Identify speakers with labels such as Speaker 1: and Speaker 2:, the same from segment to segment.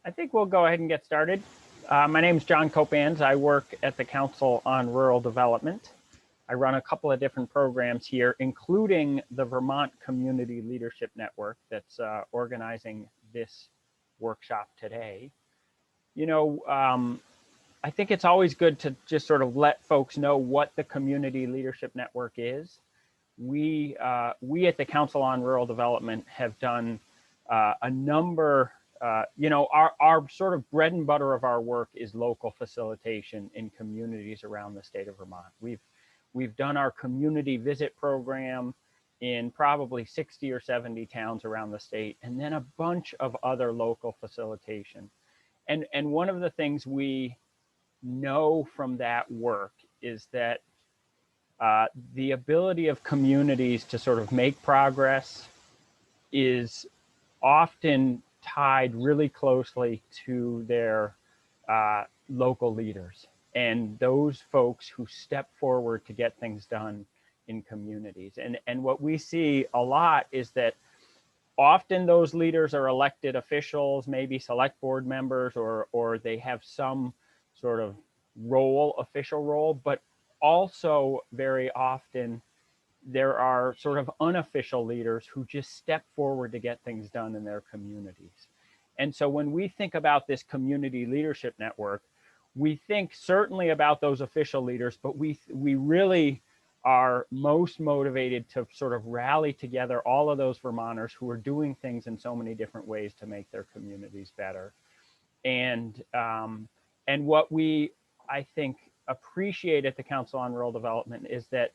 Speaker 1: I think we'll go ahead and get started. My name is John Copans. I work at the Council on Rural Development. I run a couple of different programs here, including the Vermont Community Leadership Network that's organizing this workshop today. You know, I think it's always good to just sort of let folks know what the Community Leadership Network is. We at the Council on Rural Development have done a number. Our sort of bread and butter of our work is local facilitation in communities around the state of Vermont. We've done our community visit program in probably 60 or 70 towns around the state, and then a bunch of other local facilitation. And one of the things we know from that work is that the ability of communities to sort of make progress is often tied really closely to their local leaders and those folks who step forward to get things done in communities. And what we see a lot is that often those leaders are elected officials, maybe select board members, or they have some sort of role, official role, but also very often there are sort of unofficial leaders who just step forward to get things done in their communities. And so when we think about this community leadership network, we think certainly about those official leaders, but we really are most motivated to sort of rally together all of those Vermonters who are doing things in so many different ways to make their communities better. And what we, I think, appreciate at the Council on Rural Development is that,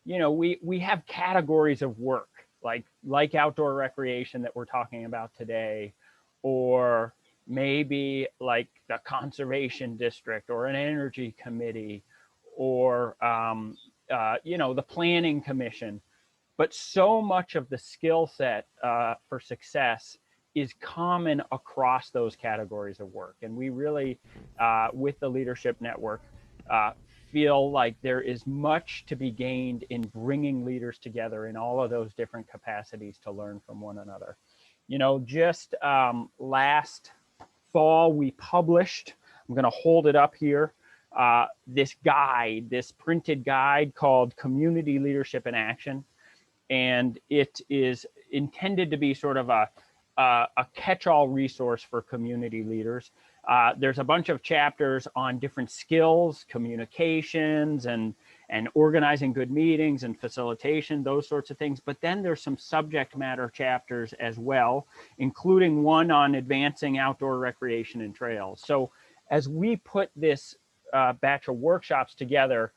Speaker 1: you know, we have categories of work like outdoor recreation that we're talking about today, or maybe like the conservation district or an energy committee, or the planning commission. But so much of the skill set for success is common across those categories of work. And we really, with the Leadership Network, feel like there is much to be gained in bringing leaders together in all of those different capacities to learn from one another. You know, just last fall, we published, I'm going to hold it up here, this guide, this printed guide called Community Leadership in Action. And it is intended to be sort of a catch-all resource for community leaders. There's a bunch of chapters on different skills, communications, and organizing good meetings and facilitation, those sorts of things. But then there's some subject matter chapters as well, including one on advancing outdoor recreation and trails. So as we put this batch of workshops together,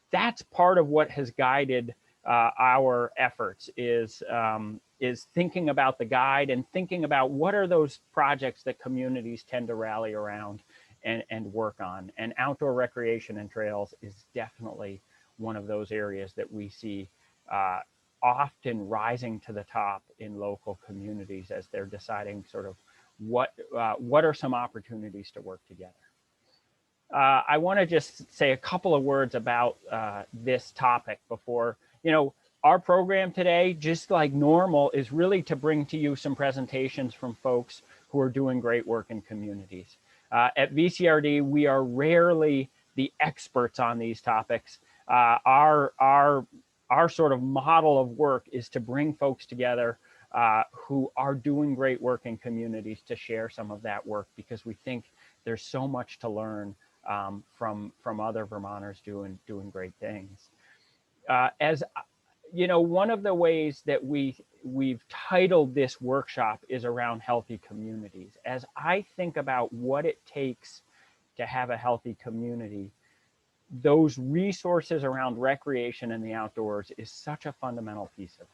Speaker 1: that's part of what has guided our efforts is thinking about the guide and thinking about what are those projects that communities tend to rally around and work on. And outdoor recreation and trails is definitely one of those areas that we see often rising to the top in local communities as they're deciding sort of what are some opportunities to work together. I want to just say a couple of words about this topic before, you know, our program today, just like normal, is really to bring to you some presentations from folks who are doing great work in communities. At VCRD, we are rarely the experts on these topics. Our sort of model of work is to bring folks together who are doing great work in communities to share some of that work, because we think there's so much to learn from other Vermonters doing great things. As you know, one of the ways that we've titled this workshop is around healthy communities. As I think about what it takes to have a healthy community, those resources around recreation and the outdoors is such a fundamental piece of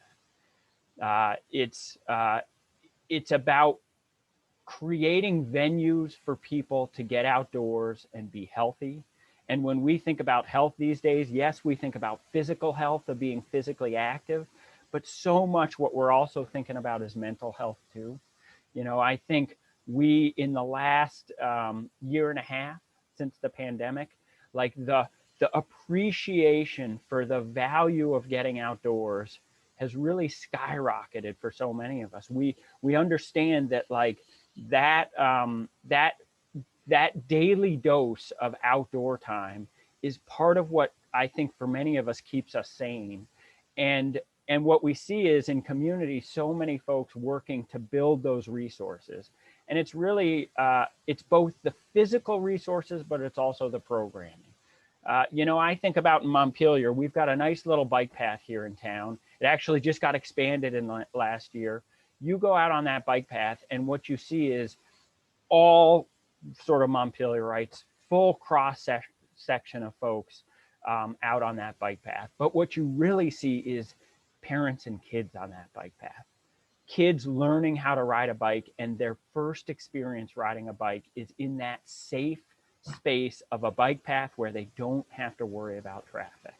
Speaker 1: that. It's about creating venues for people to get outdoors and be healthy. And when we think about health these days, yes, we think about physical health, of being physically active, but so much what we're also thinking about is mental health too. You know, I think we, in the last year and a half since the pandemic, like the appreciation for the value of getting outdoors has really skyrocketed for so many of us. We understand that, like, that that daily dose of outdoor time is part of what I think for many of us keeps us sane. And and what we see is in community, so many folks working to build those resources. And it's really it's both the physical resources, but it's also the programming. You know, I think about in Montpelier, we've got a nice little bike path here in town. It actually just got expanded in the last year. You go out on that bike path, and what you see is all sort of Montpelierites, full cross section of folks out on that bike path. But what you really see is parents and kids on that bike path. Kids learning how to ride a bike, and their first experience riding a bike is in that safe space of a bike path where they don't have to worry about traffic.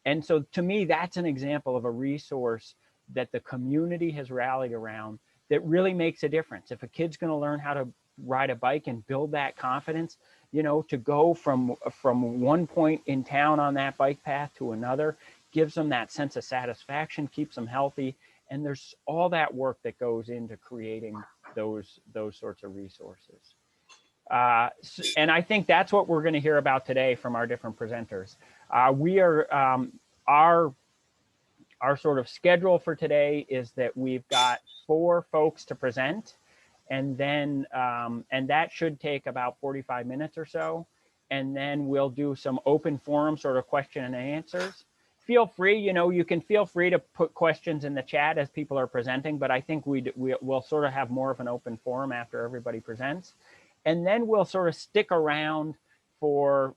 Speaker 1: And so to me, that's an example of a resource that the community has rallied around that really makes a difference. If a kid's going to learn how to ride a bike and build that confidence, you know, to go from one point in town on that bike path to another, gives them that sense of satisfaction, keeps them healthy. And there's all that work that goes into creating those sorts of resources. And I think that's what we're going to hear about today from our different presenters. Our sort of schedule for today is that we've got 4 folks to present, and then and that should take about 45 minutes or so. And then we'll do some open forum sort of question and answers. Feel free, you know, you can feel free to put questions in the chat as people are presenting, but I think we'll sort of have more of an open forum after everybody presents. And then we'll sort of stick around for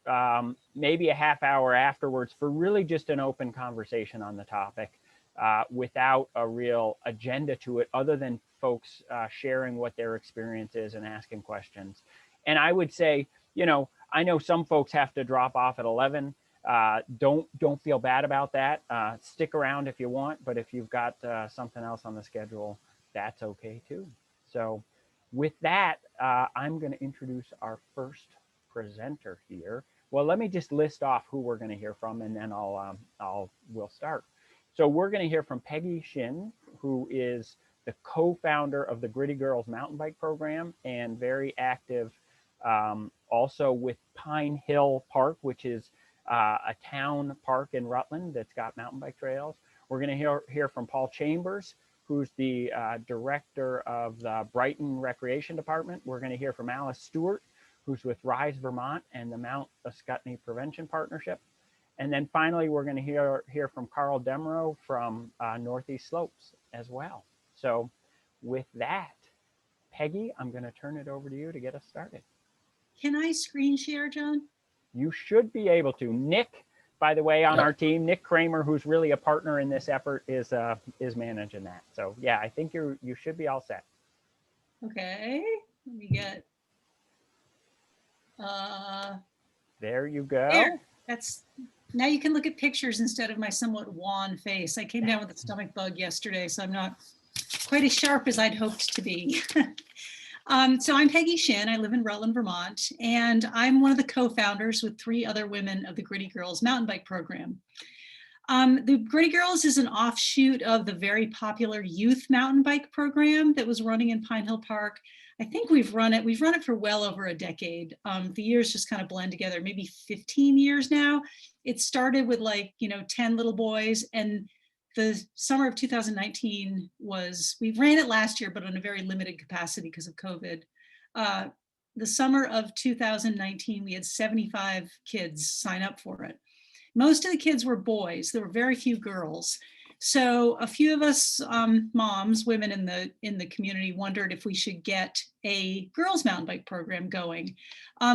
Speaker 1: maybe a half hour afterwards for really just an open conversation on the topic without a real agenda to it, other than folks sharing what their experience is and asking questions. And I would say, you know, I know some folks have to drop off at 11. Don't feel bad about that. Stick around if you want, but if you've got something else on the schedule, that's okay too. So with that, I'm going to introduce our first presenter here. Well, let me just list off who we're going to hear from, and then we'll start. So we're going to hear from Peggy Shinn, who is the co-founder of the Gritty Girls mountain bike program and very active also with Pine Hill Park, which is a town park in Rutland that's got mountain bike trails. We're going to hear from Paul Chambers, who's the director of the Brighton Recreation Department. We're going to hear from Alice Stewart, who's with Rise Vermont and the Mount Ascutney Prevention Partnership. And then finally, we're going to hear from Carl Demrow from Northeast Slopes as well. So with that, Peggy, I'm going to turn it over to you to get us started.
Speaker 2: Can I screen share, John?
Speaker 1: You should be able to. Nick, by the way, on our team, Nick Kramer, who's really a partner in this effort, is managing that. So yeah, I think you should be all set.
Speaker 2: Okay, let me get.
Speaker 1: There you go.
Speaker 2: There. That's now you can look at pictures instead of my somewhat wan face. I came down with a stomach bug yesterday, so I'm not quite as sharp as I'd hoped to be. So I'm Peggy Shinn. I live in Rutland, Vermont, and I'm one of the co-founders with 3 other women of the Gritty Girls mountain bike program. The Gritty Girls is an offshoot of the very popular youth mountain bike program that was running in Pine Hill Park. I think we've run it for well over a decade. The years just kind of blend together, maybe 15 years now. It started with 10 little boys, and the summer of 2019 we ran it last year, but on a very limited capacity because of COVID. The summer of 2019, we had 75 kids sign up for it. Most of the kids were boys. There were very few girls. So a few of us moms, women in the community, wondered if we should get a girls mountain bike program going.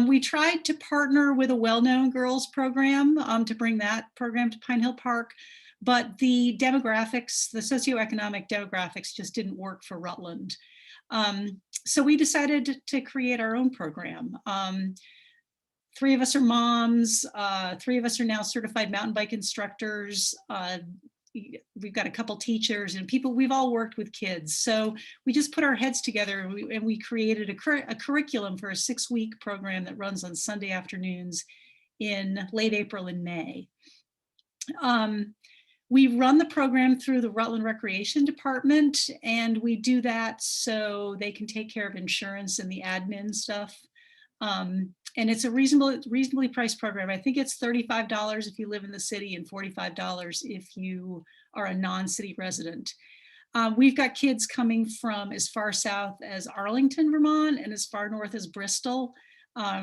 Speaker 2: We tried to partner with a well-known girls program to bring that program to Pine Hill Park, but the demographics, the socioeconomic demographics just didn't work for Rutland. So we decided to create our own program. 3 of us are moms, 3 of us are now certified mountain bike instructors. We've got a couple teachers and people, we've all worked with kids. So we just put our heads together and we created a curriculum for a 6-week program that runs on Sunday afternoons in late April and May. We run the program through the Rutland Recreation Department, and we do that so they can take care of insurance and the admin stuff. And it's a reasonably priced program. I think it's $35 if you live in the city and $45 if you are a non-city resident. We've got kids coming from as far south as Arlington, Vermont, and as far north as Bristol.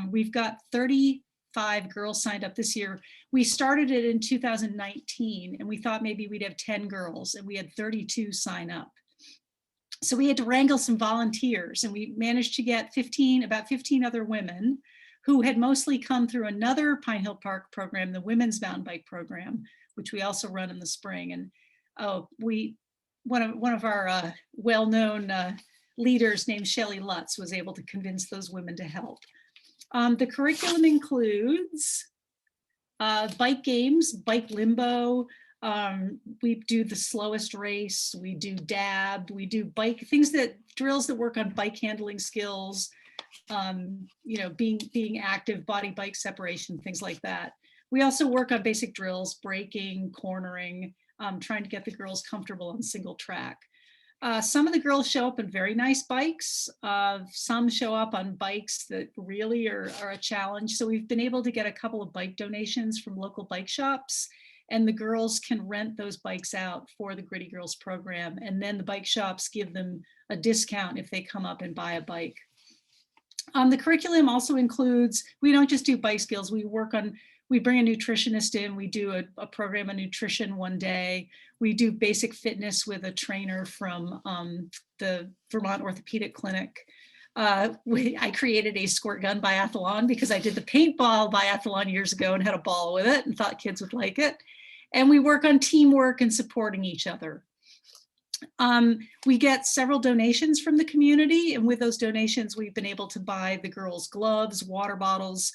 Speaker 2: We've got 35 girls signed up this year. We started it in 2019, and we thought maybe we'd have 10 girls, and we had 32 sign up. So we had to wrangle some volunteers, and we managed to get about 15 other women who had mostly come through another Pine Hill Park program, the Women's Mountain Bike Program, which we also run in the spring. And one of our well-known leaders named Shelley Lutz was able to convince those women to help. The curriculum includes bike games, bike limbo. We do the slowest race. We do dab. We do drills that work on bike handling skills. Being active, body bike separation, things like that. We also work on basic drills, braking, cornering, trying to get the girls comfortable on single track. Some of the girls show up on very nice bikes. Some show up on bikes that really are a challenge. So we've been able to get a couple of bike donations from local bike shops, and the girls can rent those bikes out for the Gritty Girls program. And then the bike shops give them a discount if they come up and buy a bike. The curriculum also includes, we don't just do bike skills, we bring a nutritionist in, we do a program on nutrition one day. We do basic fitness with a trainer from the Vermont Orthopedic Clinic. I created a squirt gun biathlon because I did the paintball biathlon years ago and had a ball with it and thought kids would like it. And we work on teamwork and supporting each other. We get several donations from the community, and with those donations, we've been able to buy the girls gloves, water bottles,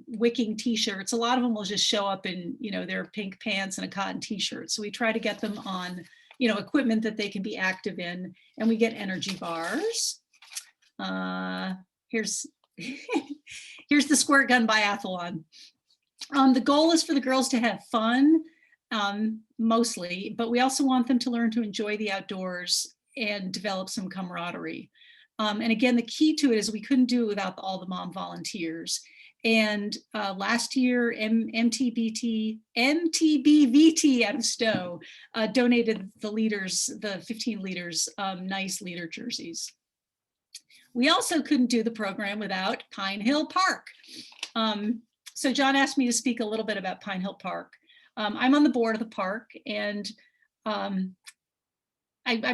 Speaker 2: wicking t-shirts. A lot of them will just show up in, their pink pants and a cotton t-shirt. So we try to get them on, equipment that they can be active in, and we get energy bars. Here's the squirt gun biathlon. The goal is for the girls to have fun, mostly, but we also want them to learn to enjoy the outdoors and develop some camaraderie. And again, the key to it is we couldn't do it without all the mom volunteers. And last year, MTBVT out of Stowe donated the 15 leaders nice leader jerseys. We also couldn't do the program without Pine Hill Park. So John asked me to speak a little bit about Pine Hill Park. I'm on the board of the park, and I'm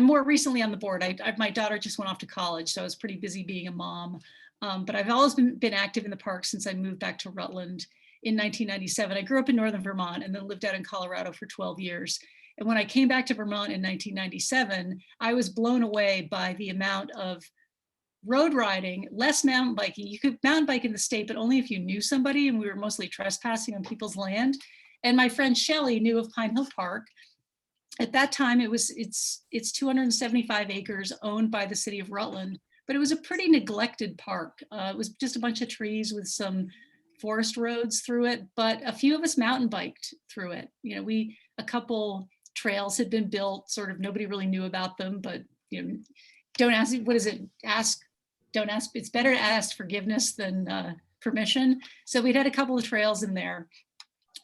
Speaker 2: more recently on the board. My daughter just went off to college, so I was pretty busy being a mom. But I've always been active in the park since I moved back to Rutland in 1997. I grew up in northern Vermont and then lived out in Colorado for 12 years. And when I came back to Vermont in 1997, I was blown away by the amount of road riding, less mountain biking. You could mountain bike in the state, but only if you knew somebody, and we were mostly trespassing on people's land. And my friend Shelley knew of Pine Hill Park. At that time, it's 275 acres owned by the city of Rutland, but it was a pretty neglected park. It was just a bunch of trees with some forest roads through it, but a few of us mountain biked through it. A couple trails had been built, sort of nobody really knew about them, but don't ask, what is it? Don't ask, it's better to ask forgiveness than permission. So we'd had a couple of trails in there.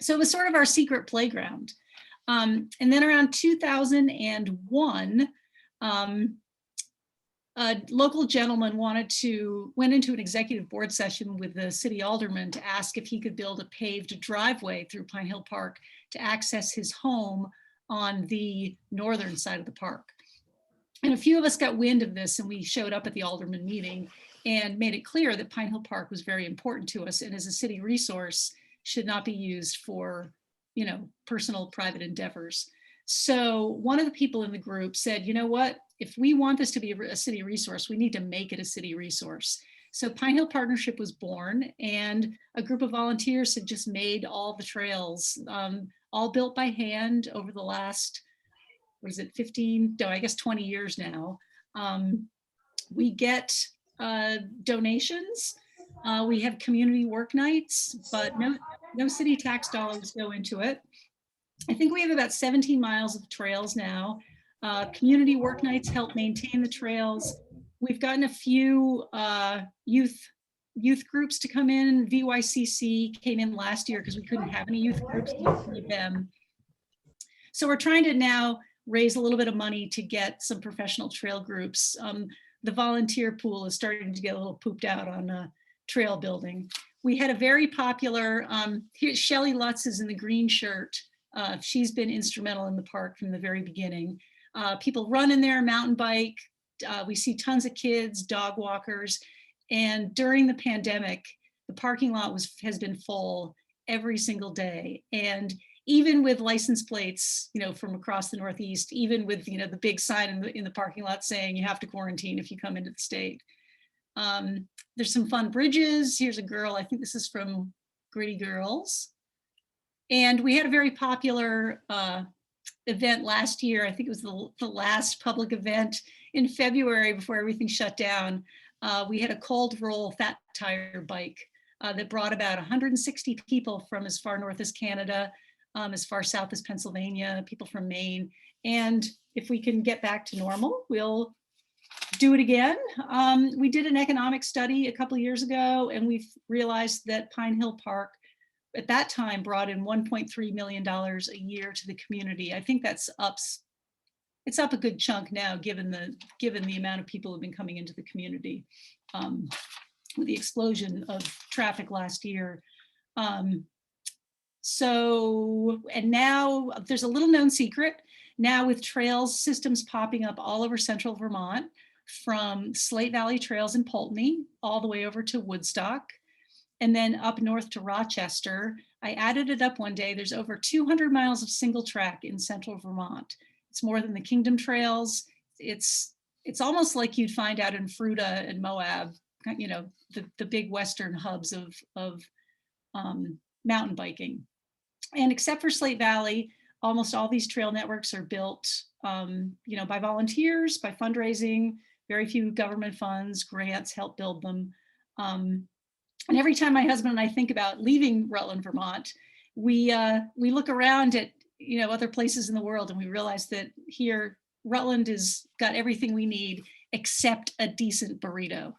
Speaker 2: So it was sort of our secret playground. And then around 2001, a local gentleman went into an executive board session with the city alderman to ask if he could build a paved driveway through Pine Hill Park to access his home on the northern side of the park. And a few of us got wind of this, and we showed up at the alderman meeting and made it clear that Pine Hill Park was very important to us, and as a city resource should not be used for, personal private endeavors. So one of the people in the group said, you know what, if we want this to be a city resource, we need to make it a city resource. So Pine Hill Partnership was born, and a group of volunteers had just made all the trails, all built by hand over the last, 20 years now. We get donations. We have community work nights, but no city tax dollars go into it. I think we have about 17 miles of trails now. Community work nights help maintain the trails. We've gotten a few youth groups to come in. VYCC came in last year because we couldn't have any youth groups to feed them. So we're trying to now raise a little bit of money to get some professional trail groups. The volunteer pool is starting to get a little pooped out on trail building. We had a very popular, here Shelly Lutz is in the green shirt. She's been instrumental in the park from the very beginning. People run in there, mountain bike. We see tons of kids, dog walkers. And during the pandemic, the parking lot has been full every single day. And even with license plates, from across the Northeast, even with, the big sign in the parking lot saying you have to quarantine if you come into the state. There's some fun bridges. Here's a girl, I think this is from Gritty Girls. And we had a very popular event last year. I think it was the last public event in February before everything shut down. We had a cold roll fat tire bike that brought about 160 people from as far north as Canada, as far south as Pennsylvania, people from Maine. And if we can get back to normal, we'll do it again. We did an economic study a couple of years ago, and we've realized that Pine Hill Park at that time brought in $1.3 million a year to the community. I think it's up a good chunk now, given the amount of people who've been coming into the community with the explosion of traffic last year. And now there's a little known secret now with trails systems popping up all over central Vermont, from Slate Valley Trails in Pulteney all the way over to Woodstock, and then up north to Rochester. I added it up one day. There's over 200 miles of single track in central Vermont. It's more than the Kingdom Trails. It's almost like you'd find out in Fruta and Moab, the big Western hubs of mountain biking. And except for Slate Valley, almost all these trail networks are built, by volunteers, by fundraising. Very few government funds, grants help build them. And every time my husband and I think about leaving Rutland, Vermont, we look around at other places in the world, and we realize that here Rutland has got everything we need except a decent burrito.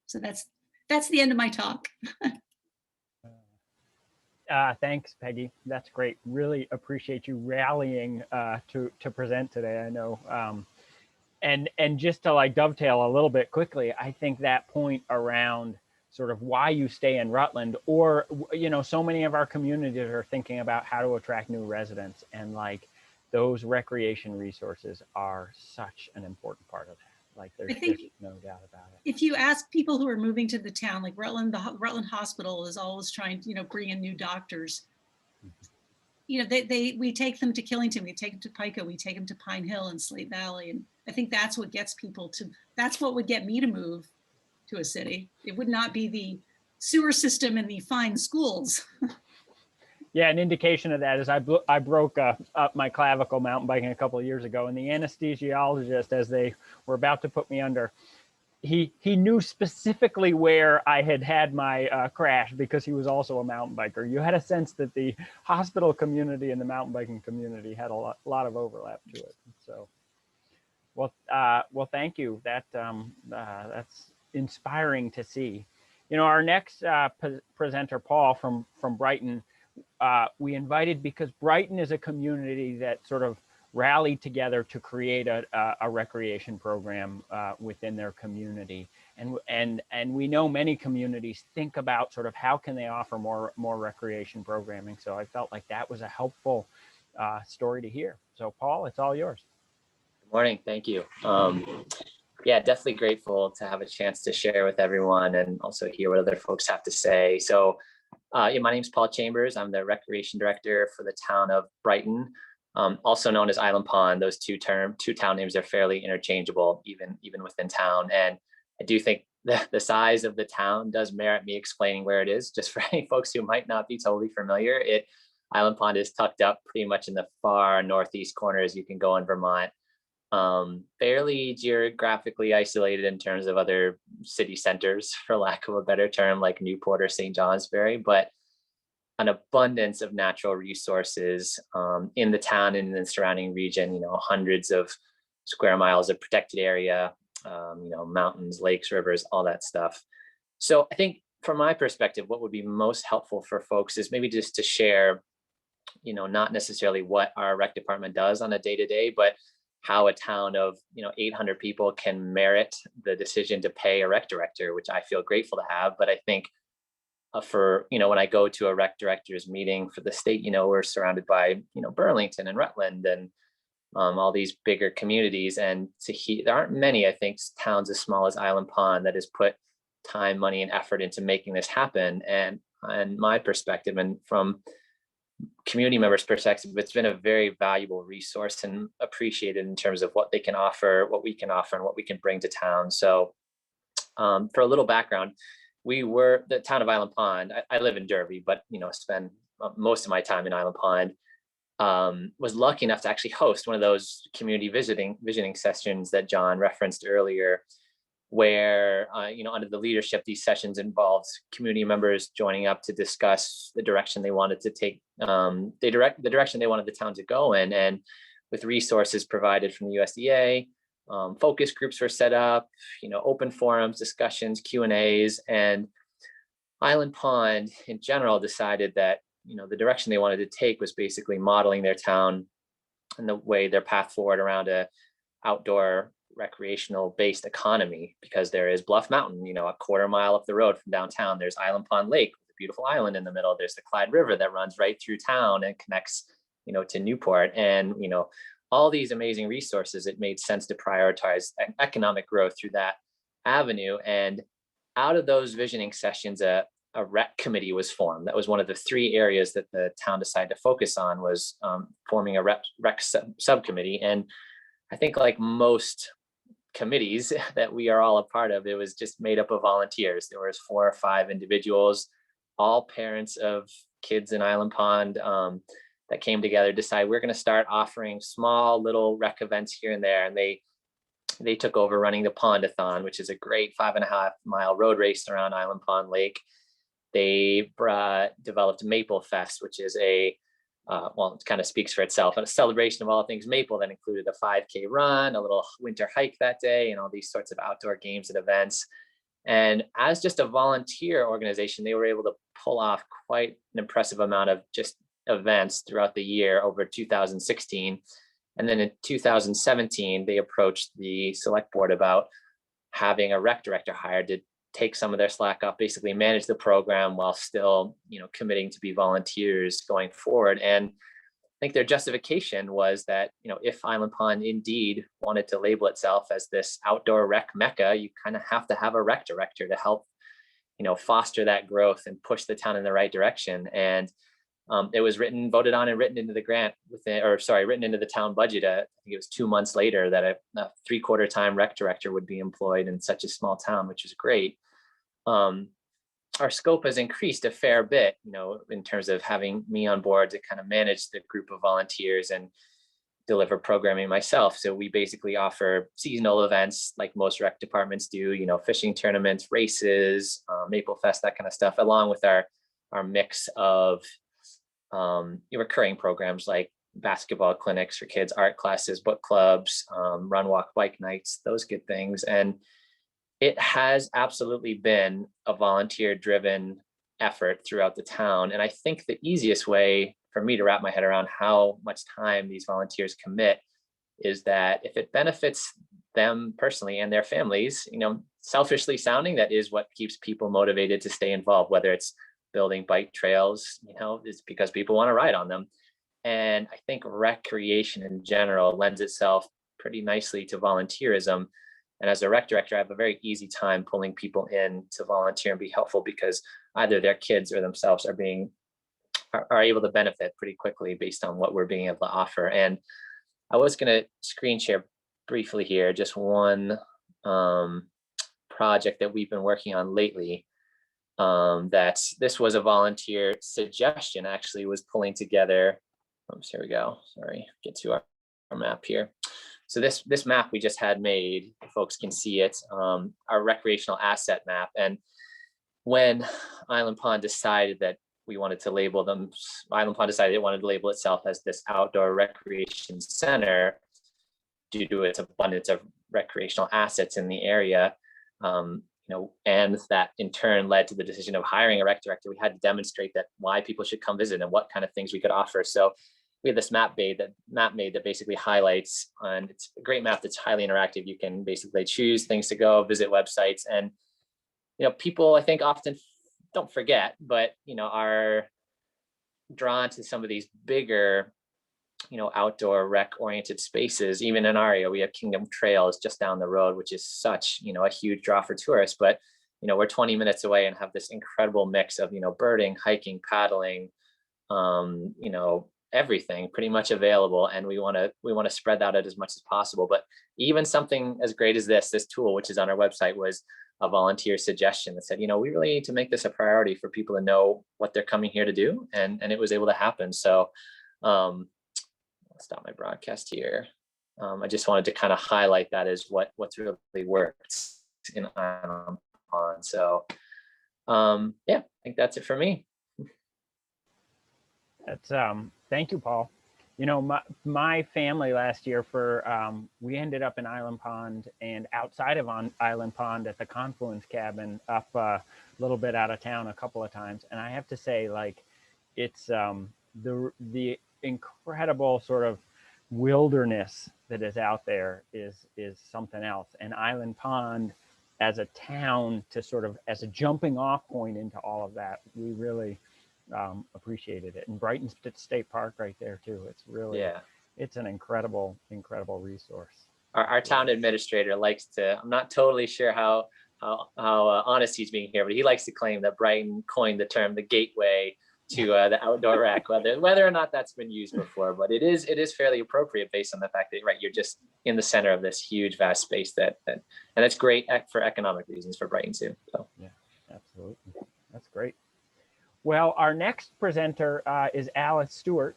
Speaker 2: So that's the end of my talk.
Speaker 1: Thanks, Peggy. That's great. Really appreciate you rallying to present today. I know, and just to dovetail a little bit quickly, I think that point around sort of why you stay in Rutland, or so many of our communities are thinking about how to attract new residents, and those recreation resources are such an important part of that. There's just no doubt about it.
Speaker 2: If you ask people who are moving to the town, like Rutland, the Rutland Hospital is always trying to, bring in new doctors. Mm-hmm. We take them to Killington, we take them to Pico, we take them to Pine Hill and Slate Valley. And I think that's what gets people that's what would get me to move to a city. It would not be the sewer system and the fine schools.
Speaker 1: Yeah, an indication of that is I broke up my clavicle mountain biking a couple of years ago, and the anesthesiologist, as they were about to put me under, he knew specifically where I had my crash, because he was also a mountain biker. You had a sense that the hospital community and the mountain biking community had a lot of overlap to it. So, well, thank you. That's inspiring to see. Our next presenter, Paul from Brighton, we invited because Brighton is a community that sort of rallied together to create a recreation program within their community, and we know many communities think about sort of how can they offer more recreation programming. So I felt like that was a helpful story to hear. So Paul, it's all yours.
Speaker 3: Good morning. Thank you. Yeah, definitely grateful to have a chance to share with everyone and also hear what other folks have to say. So my name is Paul Chambers. I'm the recreation director for the town of Brighton, also known as Island Pond. Those two town names are fairly interchangeable, even within town. And I do think the size of the town does merit me explaining where it is, just for any folks who might not be totally familiar. Island Pond is tucked up pretty much in the far northeast corner as you can go in Vermont. Fairly geographically isolated in terms of other city centers, for lack of a better term, like Newport or St. Johnsbury, but an abundance of natural resources in the town and in the surrounding region, hundreds of square miles of protected area, mountains, lakes, rivers, all that stuff. So I think from my perspective, what would be most helpful for folks is maybe just to share, not necessarily what our rec department does on a day-to-day, but how a town of 800 people can merit the decision to pay a rec director, which I feel grateful to have. But I think for when I go to a rec directors meeting for the state, we're surrounded by Burlington and Rutland and all these bigger communities, and there aren't many, I think, towns as small as Island Pond that has put time, money, and effort into making this happen. And my perspective, and from community members' perspective, it's been a very valuable resource and appreciated in terms of what they can offer, what we can offer, and what we can bring to town. So for a little background, we were the town of Island Pond. I live in Derby, but spend most of my time in Island Pond. Was lucky enough to actually host one of those community visiting sessions that John referenced earlier, where under the leadership, these sessions involved community members joining up to discuss the direction they wanted to take, the direction they wanted the town to go in, and with resources provided from the USDA. Focus groups were set up, open forums, discussions, Q&As, and Island Pond in general decided that the direction they wanted to take was basically modeling their town and the way their path forward around a outdoor recreational based economy, because there is Bluff Mountain, a quarter mile up the road from downtown. There's Island Pond Lake with a beautiful island in the middle. There's the Clyde River that runs right through town and connects, to Newport, and all these amazing resources. It made sense to prioritize economic growth through that avenue. And out of those visioning sessions, a rec committee was formed. That was one of the 3 areas that the town decided to focus on, was forming a rec subcommittee. And I think, like most committees that we are all a part of, it was just made up of volunteers. There was 4 or 5 individuals, all parents of kids in Island Pond, that came together, decide we're going to start offering small little rec events here and there. And they took over running the Pondathon, which is a great 5.5-mile road race around Island Pond Lake. They developed Maplefest, which is it kind of speaks for itself, a celebration of all things maple that included a 5K run, a little winter hike that day, and all these sorts of outdoor games and events. And as just a volunteer organization, they were able to pull off quite an impressive amount of just events throughout the year over 2016. And then in 2017, they approached the select board about having a rec director hired to take some of their slack off, basically manage the program while still, committing to be volunteers going forward. And I think their justification was that, if Island Pond indeed wanted to label itself as this outdoor rec mecca, you kind of have to have a rec director to help, foster that growth and push the town in the right direction. And it was voted on and written into the grant written into the town budget. I think it was 2 months later that a 3/4 time rec director would be employed in such a small town, which is great. Our scope has increased a fair bit, in terms of having me on board to kind of manage the group of volunteers and deliver programming myself. So we basically offer seasonal events like most rec departments do, fishing tournaments, races, Maplefest, that kind of stuff, along with our mix of recurring programs like basketball clinics for kids, art classes, book clubs, run, walk, bike nights, those good things. And it has absolutely been a volunteer driven effort throughout the town. And I think the easiest way for me to wrap my head around how much time these volunteers commit is that if it benefits them personally and their families, selfishly sounding, that is what keeps people motivated to stay involved, whether it's building bike trails, it's because people want to ride on them. And I think recreation in general lends itself pretty nicely to volunteerism. And as a rec director, I have a very easy time pulling people in to volunteer and be helpful, because either their kids or themselves are able to benefit pretty quickly based on what we're being able to offer. And I was going to screen share briefly here just one project that we've been working on lately. This was a volunteer suggestion, actually, was pulling together. Here we go. Sorry, get to our map here. So this map we just had made, folks can see it, our recreational asset map. And when Island Pond decided that we wanted to label them, Island Pond decided it wanted to label itself as this outdoor recreation center due to its abundance of recreational assets in the area. And that in turn led to the decision of hiring a rec director. We had to demonstrate that why people should come visit and what kind of things we could offer. So we have this map made that basically highlights, and it's a great map that's highly interactive. You can basically choose things to go, visit websites, and people I think often don't forget, but are drawn to some of these bigger outdoor rec oriented spaces. Even in our area, we have Kingdom Trails just down the road, which is such a huge draw for tourists. But we're 20 minutes away and have this incredible mix of birding, hiking, paddling, everything pretty much available, and we want to spread that out as much as possible. But even something as great as this tool, which is on our website, was a volunteer suggestion that said, we really need to make this a priority for people to know what they're coming here to do, and it was able to happen. So I'll stop my broadcast here. I just wanted to kind of highlight that as what's really worked in Island Pond. So yeah, I think that's it for me.
Speaker 1: That's thank you, Paul. My family last year we ended up in Island Pond and outside of Island Pond at the Confluence Cabin up a little bit out of town a couple of times. And I have to say, like, it's the incredible sort of wilderness that is out there is something else. And Island Pond as a town to sort of as a jumping off point into all of that, we really appreciated it. And Brighton State Park right there too. It's really, it's an incredible resource.
Speaker 3: Our town administrator likes to, I'm not totally sure how honest he's being here, but he likes to claim that Brighton coined the term the gateway to the outdoor rec, whether or not that's been used before, but it is fairly appropriate based on the fact that you're just in the center of this huge vast space and it's great for economic reasons for Brighton too. So
Speaker 1: yeah, absolutely, that's great. Well, our next presenter is Alice Stewart,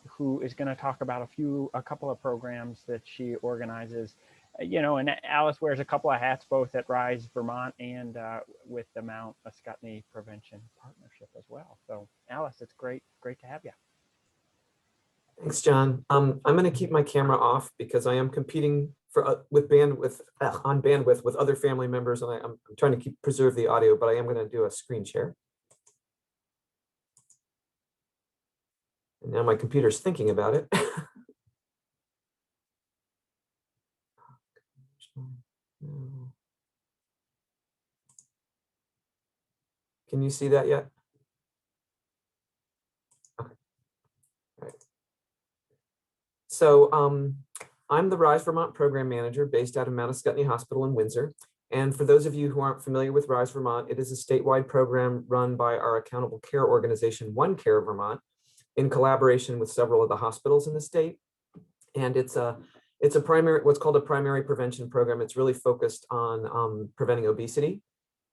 Speaker 1: who is going to talk about a couple of programs that she organizes. And Alice wears a couple of hats, both at Rise Vermont and with the Mount Ascutney Prevention Partnership as well. So, Alice, it's great to have you.
Speaker 4: Thanks, John. I'm going to keep my camera off because I am competing on bandwidth with other family members, and I'm trying to preserve the audio, but I am going to do a screen share. And now my computer's thinking about it. Can you see that yet? Okay. All right. So I'm the Rise Vermont program manager based out of Mount Ascutney Hospital in Windsor. And for those of you who aren't familiar with Rise Vermont, it is a statewide program run by our accountable care organization, One Care Vermont, in collaboration with several of the hospitals in the state. And it's a primary, what's called a primary prevention program. It's really focused on preventing obesity.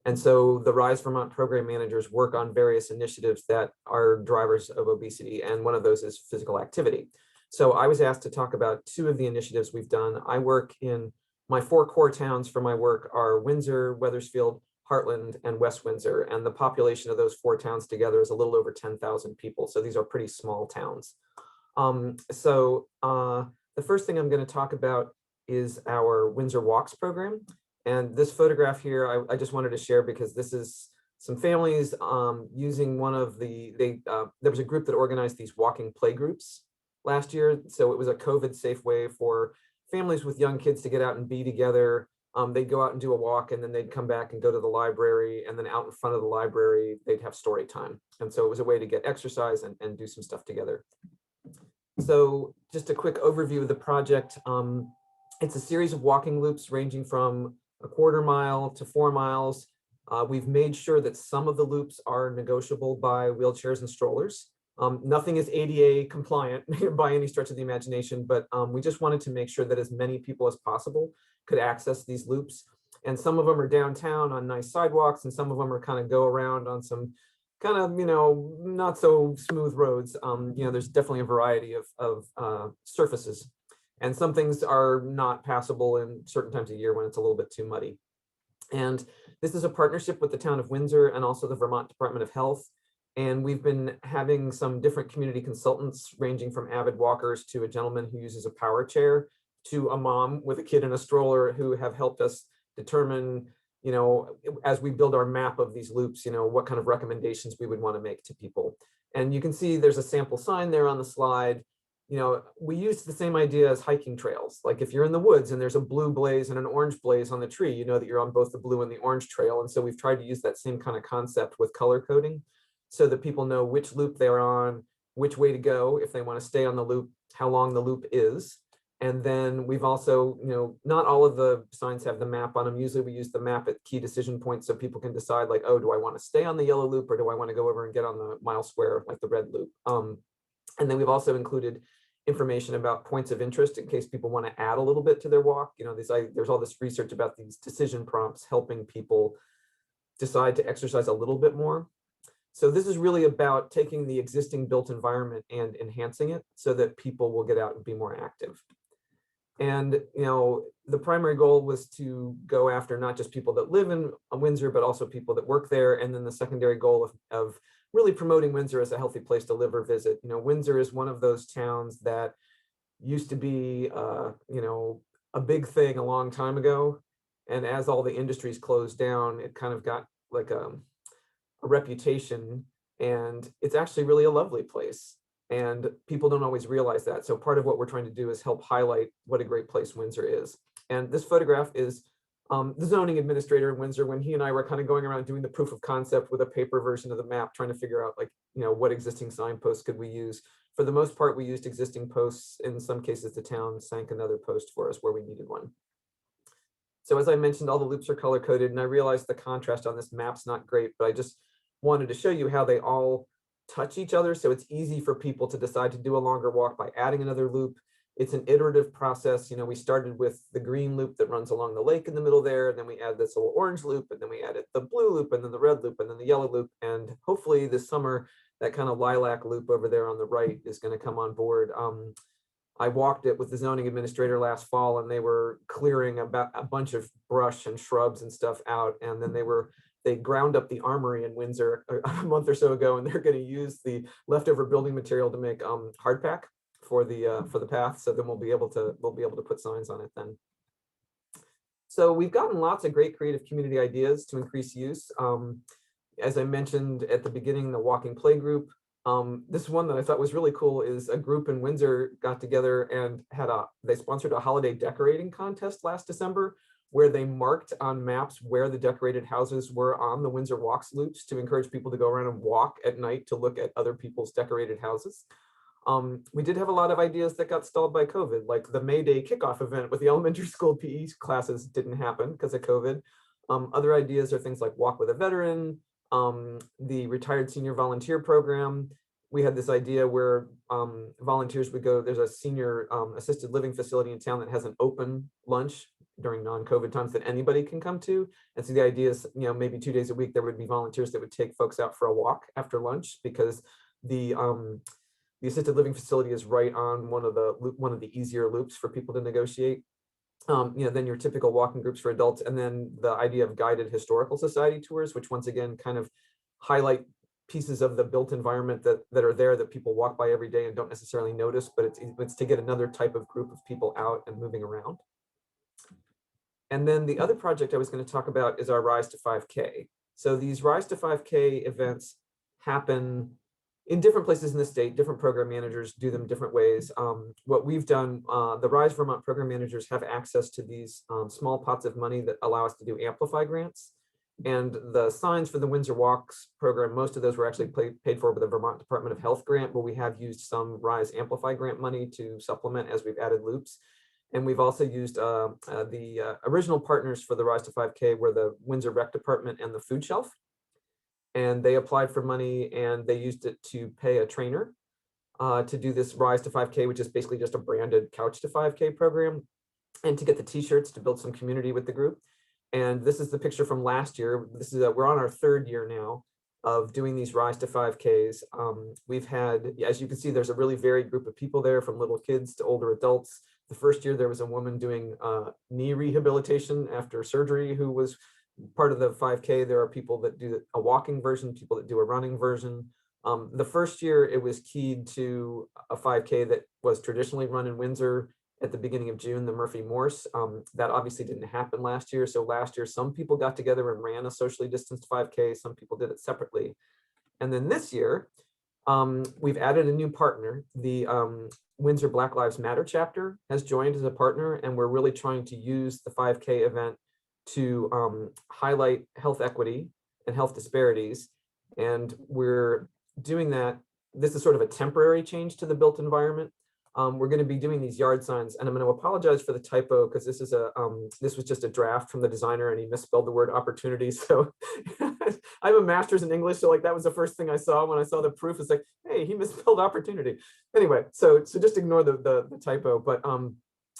Speaker 4: And so the Rise Vermont program managers work on various initiatives that are drivers of obesity. And one of those is physical activity. So I was asked to talk about two of the initiatives we've done. I work in, my 4 core towns for my work are Windsor, Wethersfield, Heartland, and West Windsor. And the population of those 4 towns together is a little over 10,000 people. So these are pretty small towns. The first thing I'm going to talk about is our Windsor Walks program. And this photograph here, I just wanted to share because this is some families using one of there was a group that organized these walking play groups last year. So it was a COVID safe way for families with young kids to get out and be together. They'd go out and do a walk, and then they'd come back and go to the library, and then out in front of the library, they'd have story time. And so it was a way to get exercise and do some stuff together. So just a quick overview of the project. It's a series of walking loops ranging from a 1/4 mile to 4 miles. We've made sure that some of the loops are negotiable by wheelchairs and strollers. Nothing is ADA compliant by any stretch of the imagination, but we just wanted to make sure that as many people as possible could access these loops. And some of them are downtown on nice sidewalks, and some of them are kind of go around on some kind of, not so smooth roads. There's definitely a variety of surfaces. And some things are not passable in certain times of year when it's a little bit too muddy. And this is a partnership with the town of Windsor and also the Vermont Department of Health. And we've been having some different community consultants ranging from avid walkers to a gentleman who uses a power chair to a mom with a kid in a stroller who have helped us determine, you know, as we build our map of these loops, you know, what kind of recommendations we would want to make to people. And you can see there's a sample sign there on the slide. You know, we used the same idea as hiking trails. Like if you're in the woods and there's a blue blaze and an orange blaze on the tree, you know that you're on both the blue and the orange trail. And so we've tried to use that same kind of concept with color coding so that people know which loop they're on, which way to go if they want to stay on the loop, how long the loop is. And then we've also, you know, not all of the signs have the map on them. Usually we use the map at key decision points so people can decide like, oh, do I want to stay on the yellow loop or do I want to go over and get on the mile square, like the red loop? And then we've also included information about points of interest in case people want to add a little bit to their walk. You know, there's all this research about these decision prompts helping people decide to exercise a little bit more. So this is really about taking the existing built environment and enhancing it so that people will get out and be more active. And, you know, the primary goal was to go after not just people that live in Windsor, but also people that work there. And then the secondary goal of really promoting Windsor as a healthy place to live or visit. You know, Windsor is one of those towns that used to be, you know, a big thing a long time ago. And as all the industries closed down, it kind of got like a reputation, and it's actually really a lovely place. And people don't always realize that. So part of what we're trying to do is help highlight what a great place Windsor is. And this photograph is the zoning administrator in Windsor when he and I were kind of going around doing the proof of concept with a paper version of the map, trying to figure out like, you know, what existing signposts could we use. For the most part, we used existing posts. In some cases, the town sank another post for us where we needed one. So as I mentioned, all the loops are color coded, and I realized the contrast on this map's not great, but I just wanted to show you how they all touch each other. So it's easy for people to decide to do a longer walk by adding another loop. It's an iterative process. You know, we started with the green loop that runs along the lake in the middle there, and then we add this little orange loop, and then we added the blue loop, and then the red loop, and then the yellow loop. And hopefully this summer, that kind of lilac loop over there on the right is going to come on board. I walked it with the zoning administrator last fall, and they were clearing about a bunch of brush and shrubs and stuff out. And then they ground up the armory in Windsor a month or so ago, and they're going to use the leftover building material to make hardpack for the path. So then we'll be able to put signs on it then. So we've gotten lots of great creative community ideas to increase use. As I mentioned at the beginning, the walking play group. This one that I thought was really cool is a group in Windsor got together and they sponsored a holiday decorating contest last December, where they marked on maps where the decorated houses were on the Windsor Walks loops to encourage people to go around and walk at night to look at other people's decorated houses. We did have a lot of ideas that got stalled by COVID, like the May Day kickoff event with the elementary school PE classes didn't happen because of COVID. Other ideas are things like Walk with a Veteran, the Retired Senior Volunteer Program. We had this idea where volunteers would go, there's a senior assisted living facility in town that has an open lunch during non-COVID times that anybody can come to. And so the idea is, you know, maybe 2 days a week, there would be volunteers that would take folks out for a walk after lunch, because the assisted living facility is right on one of the easier loops for people to negotiate. You know, then your typical walking groups for adults, and then the idea of guided historical society tours, which once again kind of highlight pieces of the built environment that are there that people walk by every day and don't necessarily notice, but it's to get another type of group of people out and moving around. And then the other project I was going to talk about is our Rise to 5K. So these Rise to 5K events happen in different places in the state. Different program managers do them different ways. What we've done, the Rise Vermont program managers have access to these small pots of money that allow us to do Amplify grants. And the signs for the Windsor Walks program, most of those were actually paid for by the Vermont Department of Health grant, but we have used some Rise Amplify grant money to supplement as we've added loops. And we've also used the original partners for the Rise to 5K were the Windsor Rec Department and the Food Shelf. And they applied for money and they used it to pay a trainer to do this Rise to 5K, which is basically just a branded Couch to 5K program, and to get the t-shirts to build some community with the group. And this is the picture from last year. This is we're on our third year now of doing these Rise to 5Ks. We've had, as you can see, there's a really varied group of people there, from little kids to older adults. The first year there was a woman doing knee rehabilitation after surgery who was part of the 5K. There are people that do a walking version, people that do a running version. The first year it was keyed to a 5K that was traditionally run in Windsor at the beginning of June, the Murphy Morse. That obviously didn't happen last year. So last year, some people got together and ran a socially distanced 5K. Some people did it separately. And then this year, we've added a new partner. The Windsor Black Lives Matter chapter has joined as a partner, and we're really trying to use the 5K event to highlight health equity and health disparities. And we're doing that. This is sort of a temporary change to the built environment. We're going to be doing these yard signs, and I'm going to apologize for the typo because this is this was just a draft from the designer and he misspelled the word opportunity. So I have a master's in English, so like that was the first thing I saw when I saw the proof. It's like, hey, he misspelled opportunity. Anyway, so just ignore the typo. But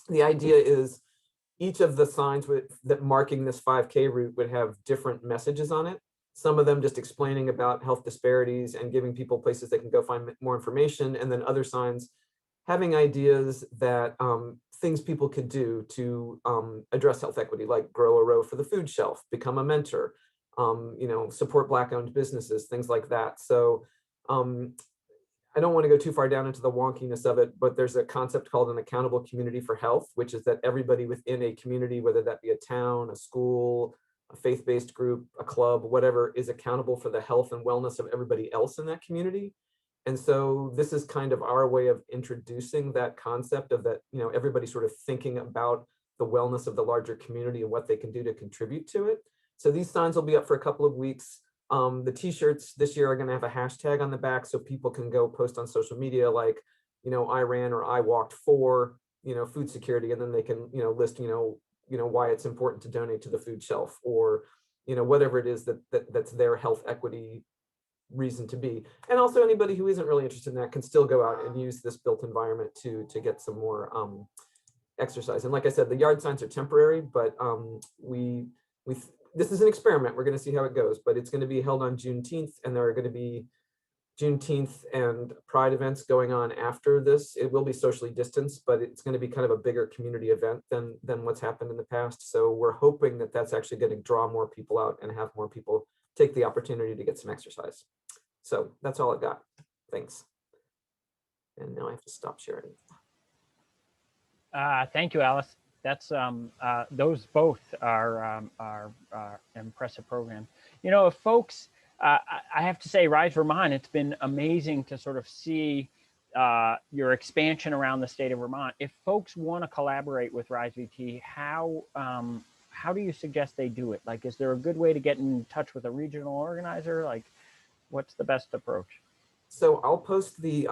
Speaker 4: the idea is each of the signs that marking this 5K route would have different messages on it. Some of them just explaining about health disparities and giving people places they can go find more information, and then other signs having ideas that things people could do to address health equity, like grow a row for the food shelf, become a mentor, support Black-owned businesses, things like that. So I don't want to go too far down into the wonkiness of it, but there's a concept called an accountable community for health, which is that everybody within a community, whether that be a town, a school, a faith-based group, a club, whatever, is accountable for the health and wellness of everybody else in that community. And so this is kind of our way of introducing that concept of that, everybody sort of thinking about the wellness of the larger community and what they can do to contribute to it. So these signs will be up for a couple of weeks. The t-shirts this year are going to have a hashtag on the back so people can go post on social media like, I ran or I walked for, food security, and then they can, list, why it's important to donate to the food shelf, or, whatever it is that's their health equity reason to be. And also anybody who isn't really interested in that can still go out and use this built environment to get some more exercise. And like I said, the yard signs are temporary, but this is an experiment. We're going to see how it goes, but it's going to be held on Juneteenth, and there are going to be Juneteenth and Pride events going on after this. It will be socially distanced, but it's going to be kind of a bigger community event than what's happened in the past. So we're hoping that that's actually going to draw more people out and have more people take the opportunity to get some exercise. So that's all I got. Thanks. And now I have to stop sharing.
Speaker 1: Thank you, Alice. That's those both are impressive programs. If folks, I have to say, Rise Vermont, it's been amazing to sort of see your expansion around the state of Vermont. If folks want to collaborate with RiseVT, how do you suggest they do it? Like, is there a good way to get in touch with a regional organizer? Like, what's the best approach?
Speaker 4: So I'll post the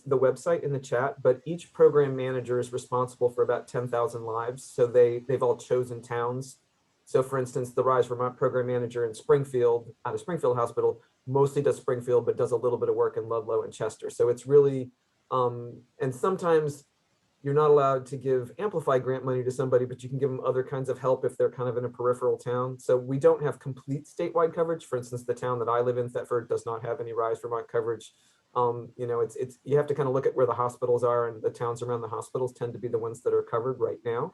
Speaker 4: website in the chat, but each program manager is responsible for about 10,000 lives. So they've all chosen towns. So for instance, the Rise Vermont program manager in Springfield, out of Springfield Hospital, mostly does Springfield, but does a little bit of work in Ludlow and Chester. So it's really, and sometimes you're not allowed to give Amplify grant money to somebody, but you can give them other kinds of help if they're kind of in a peripheral town. So we don't have complete statewide coverage. For instance, the town that I live in, Thetford, does not have any Rise Vermont coverage. You have to kind of look at where the hospitals are, and the towns around the hospitals tend to be the ones that are covered right now.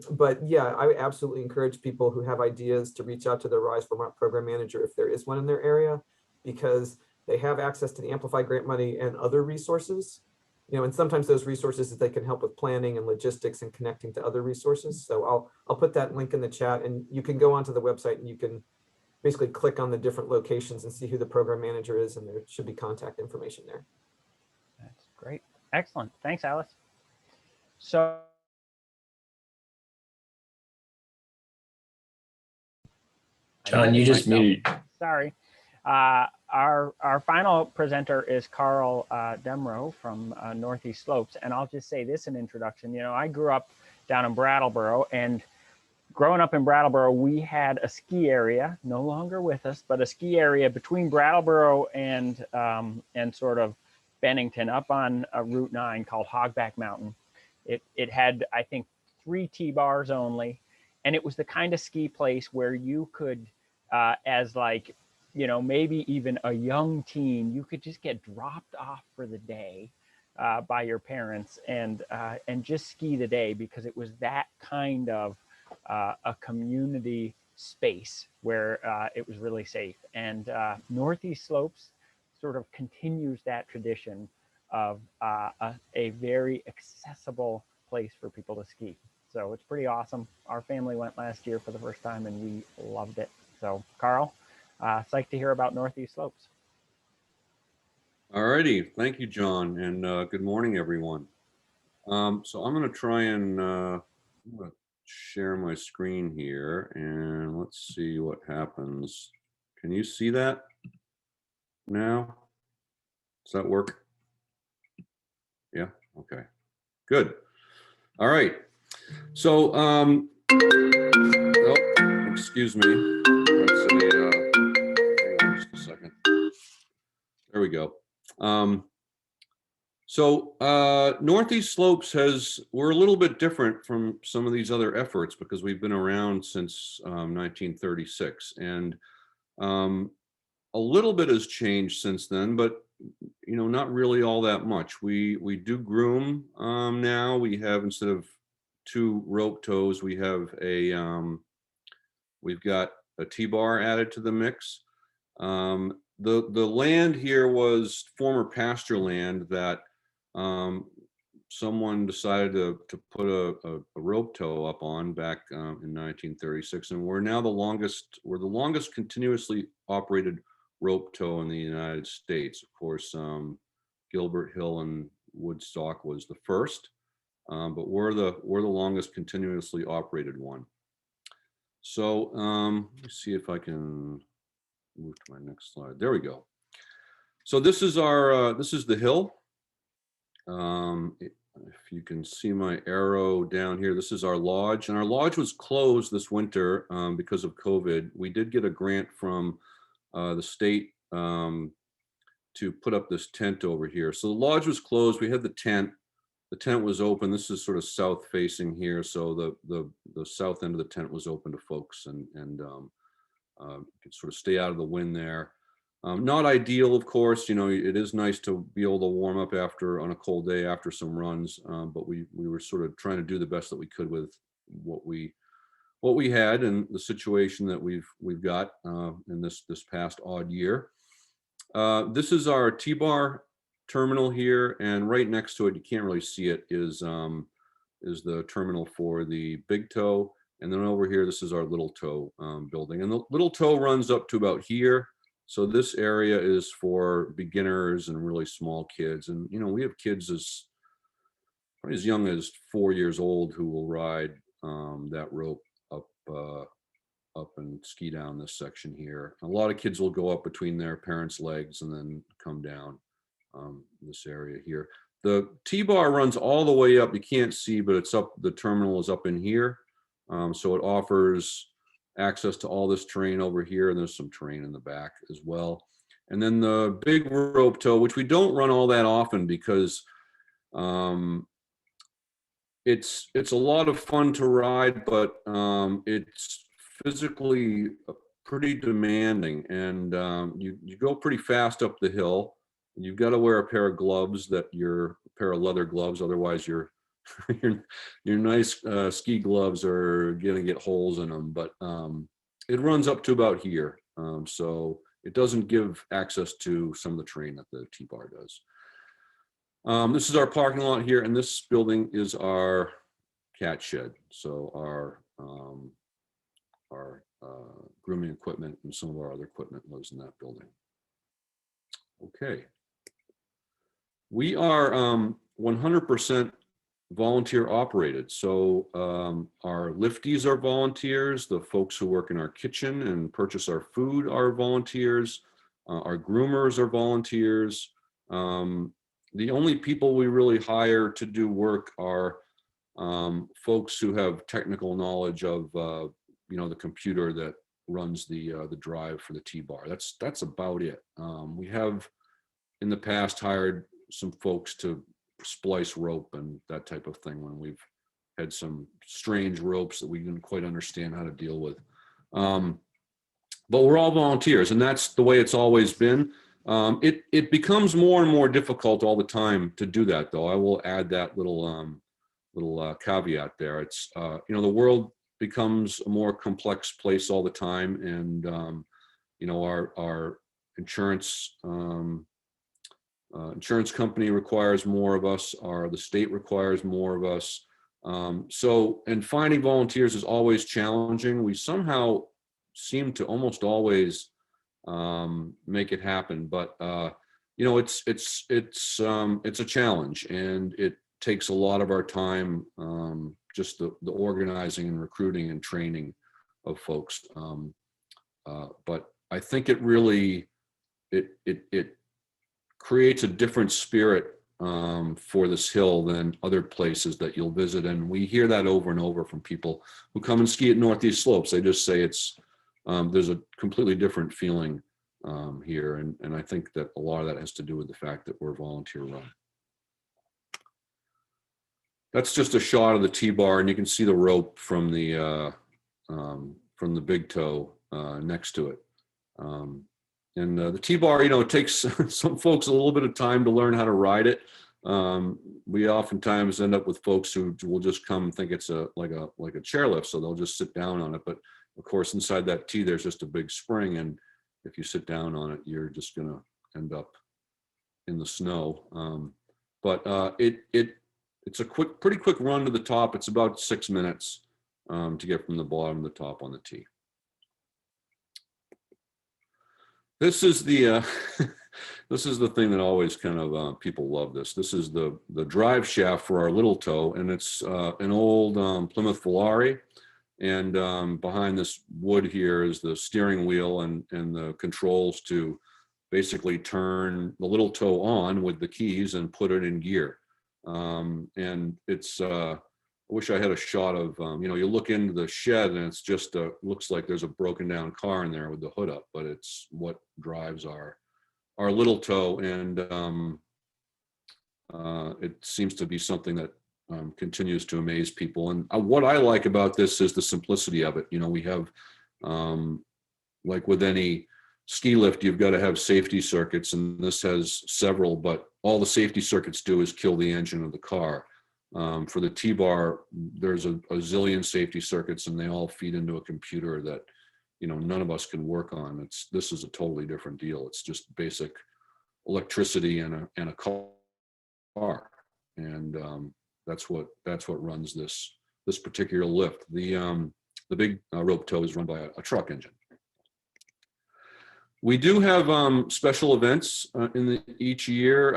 Speaker 4: But yeah, I absolutely encourage people who have ideas to reach out to their Rise Vermont program manager if there is one in their area, because they have access to the Amplify grant money and other resources. And sometimes those resources, they can help with planning and logistics and connecting to other resources. So I'll put that link in the chat, and you can go onto the website and you can basically click on the different locations and see who the program manager is, and there should be contact information there.
Speaker 1: That's great. Excellent. Thanks, Alice. So
Speaker 5: John, you just muted.
Speaker 1: Sorry. Our final presenter is Carl Demrow from Northeast Slopes. And I'll just say this in introduction. I grew up down in Brattleboro, and growing up in Brattleboro, we had a ski area, no longer with us, but a ski area between Brattleboro and sort of Bennington up on Route 9 called Hogback Mountain. It had, I think, 3 T-bars only. And it was the kind of ski place where you could, as like, maybe even a young teen, you could just get dropped off for the day by your parents and just ski the day, because it was that kind of a community space where it was really safe. And Northeast Slopes sort of continues that tradition of a very accessible place for people to ski. So it's pretty awesome. Our family went last year for the first time and we loved it. So Carl, psyched to hear about Northeast Slopes.
Speaker 6: All righty, thank you, John, and good morning, everyone. So I'm going to try and I'm gonna share my screen here, and let's see what happens. Can you see that now? Does that work? Yeah, okay, good. All right, so, oh, excuse me. Let's see, hang on just a second. There we go. Northeast Slopes we're a little bit different from some of these other efforts because we've been around since 1936, and a little bit has changed since then, but not really all that much. We do groom now. We have, instead of 2 rope tows, we have we've got a T-bar added to the mix. The land here was former pasture land that someone decided to put a rope tow up on back in 1936, and we're now the longest continuously operated rope tow in the United States. Of course, Gilbert Hill and Woodstock was the first, but we're the longest continuously operated one. So let me see if I can move to my next slide. There we go. So this is our this is the hill. If you can see my arrow down here, this is our lodge, and our lodge was closed this winter because of COVID. We did get a grant from the state to put up this tent over here. So the lodge was closed. We had the tent. The tent was open. This is sort of south facing here, so the south end of the tent was open to folks, and you could sort of stay out of the wind there. Not ideal, of course. It is nice to be able to warm up on a cold day after some runs, but we were sort of trying to do the best that we could with what we had and the situation that we've got in this past odd year. This is our T-bar terminal here, and right next to it, you can't really see it, is the terminal for the big tow. And then over here, this is our little tow building, and the little tow runs up to about here. So this area is for beginners and really small kids. And, we have kids as young as 4 years old who will ride that rope up and ski down this section here. A lot of kids will go up between their parents' legs and then come down this area here. The T-bar runs all the way up. You can't see, but it's up. The terminal is up in here. So it offers access to all this terrain over here, and there's some terrain in the back as well. And then the big rope tow, which we don't run all that often because it's a lot of fun to ride, but it's physically pretty demanding, and you go pretty fast up the hill. You've got to wear a pair of gloves, a pair of leather gloves, otherwise your nice ski gloves are gonna get holes in them. But it runs up to about here, so it doesn't give access to some of the terrain that the T-bar does. This is our parking lot here, and this building is our cat shed. So our grooming equipment and some of our other equipment lives in that building. Okay. We are 100% volunteer operated. So our lifties are volunteers. The folks who work in our kitchen and purchase our food are volunteers. Our groomers are volunteers. The only people we really hire to do work are folks who have technical knowledge of the computer that runs the drive for the T-bar. That's about it. We have in the past hired some folks to splice rope and that type of thing when we've had some strange ropes that we didn't quite understand how to deal with. But we're all volunteers, and that's the way it's always been. It becomes more and more difficult all the time to do that, though. I will add that little caveat there. It's the world becomes a more complex place all the time, and our insurance insurance company requires more of us, or the state requires more of us. And finding volunteers is always challenging. We somehow seem to almost always make it happen, but it's a challenge, and it takes a lot of our time, just the organizing and recruiting and training of folks. But I think it really it creates a different spirit for this hill than other places that you'll visit, and we hear that over and over from people who come and ski at Northeast Slopes. They just say it's there's a completely different feeling here, and I think that a lot of that has to do with the fact that we're volunteer run. That's just a shot of the T-bar, and you can see the rope from the big toe next to it. And the T-bar, it takes some folks a little bit of time to learn how to ride it. We oftentimes end up with folks who will just come and think it's like a chairlift, so they'll just sit down on it. But of course, inside that T, there's just a big spring, and if you sit down on it, you're just going to end up in the snow. But it's a pretty quick run to the top. It's about 6 minutes to get from the bottom to the top on the T. This is the this is the thing that always kind of people love this. This is the drive shaft for our little toe, and it's an old Plymouth Volare. And behind this wood here is the steering wheel and the controls to basically turn the little toe on with the keys and put it in gear. And it's I wish I had a shot of, you look into the shed and it's just looks like there's a broken down car in there with the hood up, but it's what drives our little toe. And it seems to be something that continues to amaze people. And what I like about this is the simplicity of it. We have, like with any ski lift, you've got to have safety circuits, and this has several, but all the safety circuits do is kill the engine of the car. For the T-bar, there's a zillion safety circuits, and they all feed into a computer that, none of us can work on. This is a totally different deal. It's just basic electricity and a car. And that's what runs this particular lift. The big rope toe is run by a truck engine. We do have special events each year.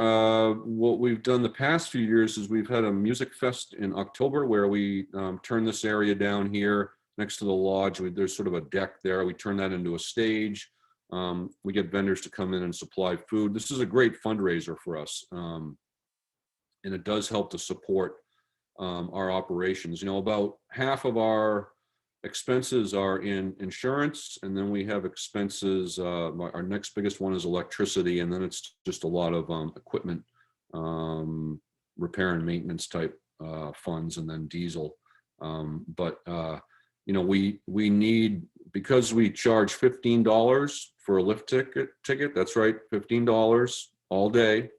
Speaker 6: What we've done the past few years is we've had a music fest in October where we turn this area down here next to the lodge. There's sort of a deck there. We turn that into a stage. We get vendors to come in and supply food. This is a great fundraiser for us, and it does help to support our operations. About half of our expenses are in insurance, and then we have expenses. Our next biggest one is electricity, and then it's just a lot of equipment, repair and maintenance type funds, and then diesel. But we need, because we charge $15 for a lift ticket. That's right, $15 all day.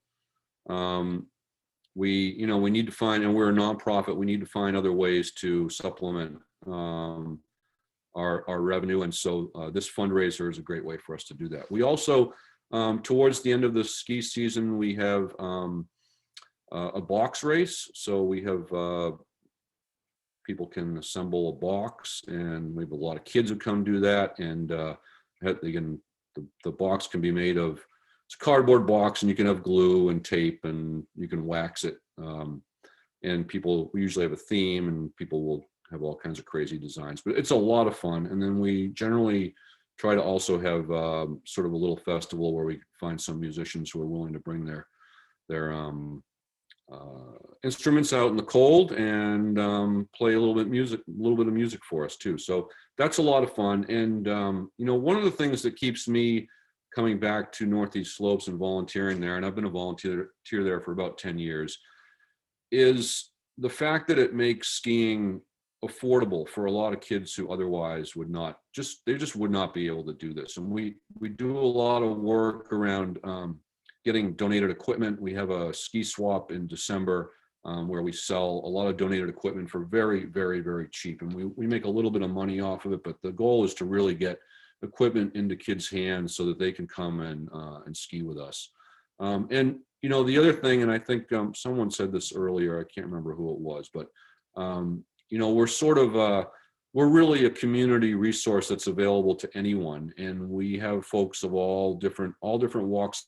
Speaker 6: We need to find, and we're a nonprofit, we need to find other ways to supplement our revenue. And so this fundraiser is a great way for us to do that. We also, towards the end of the ski season, we have a box race. So we have people can assemble a box, and we have a lot of kids who come do that. And the box can be made of, it's a cardboard box, and you can have glue and tape, and you can wax it. And we usually have a theme, and people will have all kinds of crazy designs, but it's a lot of fun. And then we generally try to also have sort of a little festival where we find some musicians who are willing to bring their instruments out in the cold and play a little bit of music for us too. So that's a lot of fun. And one of the things that keeps me coming back to Northeast Slopes and volunteering there, and I've been a volunteer there for about 10 years, is the fact that it makes skiing affordable for a lot of kids who otherwise would not be able to do this. And we do a lot of work around getting donated equipment. We have a ski swap in December where we sell a lot of donated equipment for very, very, very cheap. And we make a little bit of money off of it, but the goal is to really get equipment into kids' hands so that they can come and ski with us. And the other thing, and I think someone said this earlier, I can't remember who it was, but we're sort of we're really a community resource that's available to anyone, and we have folks of all different walks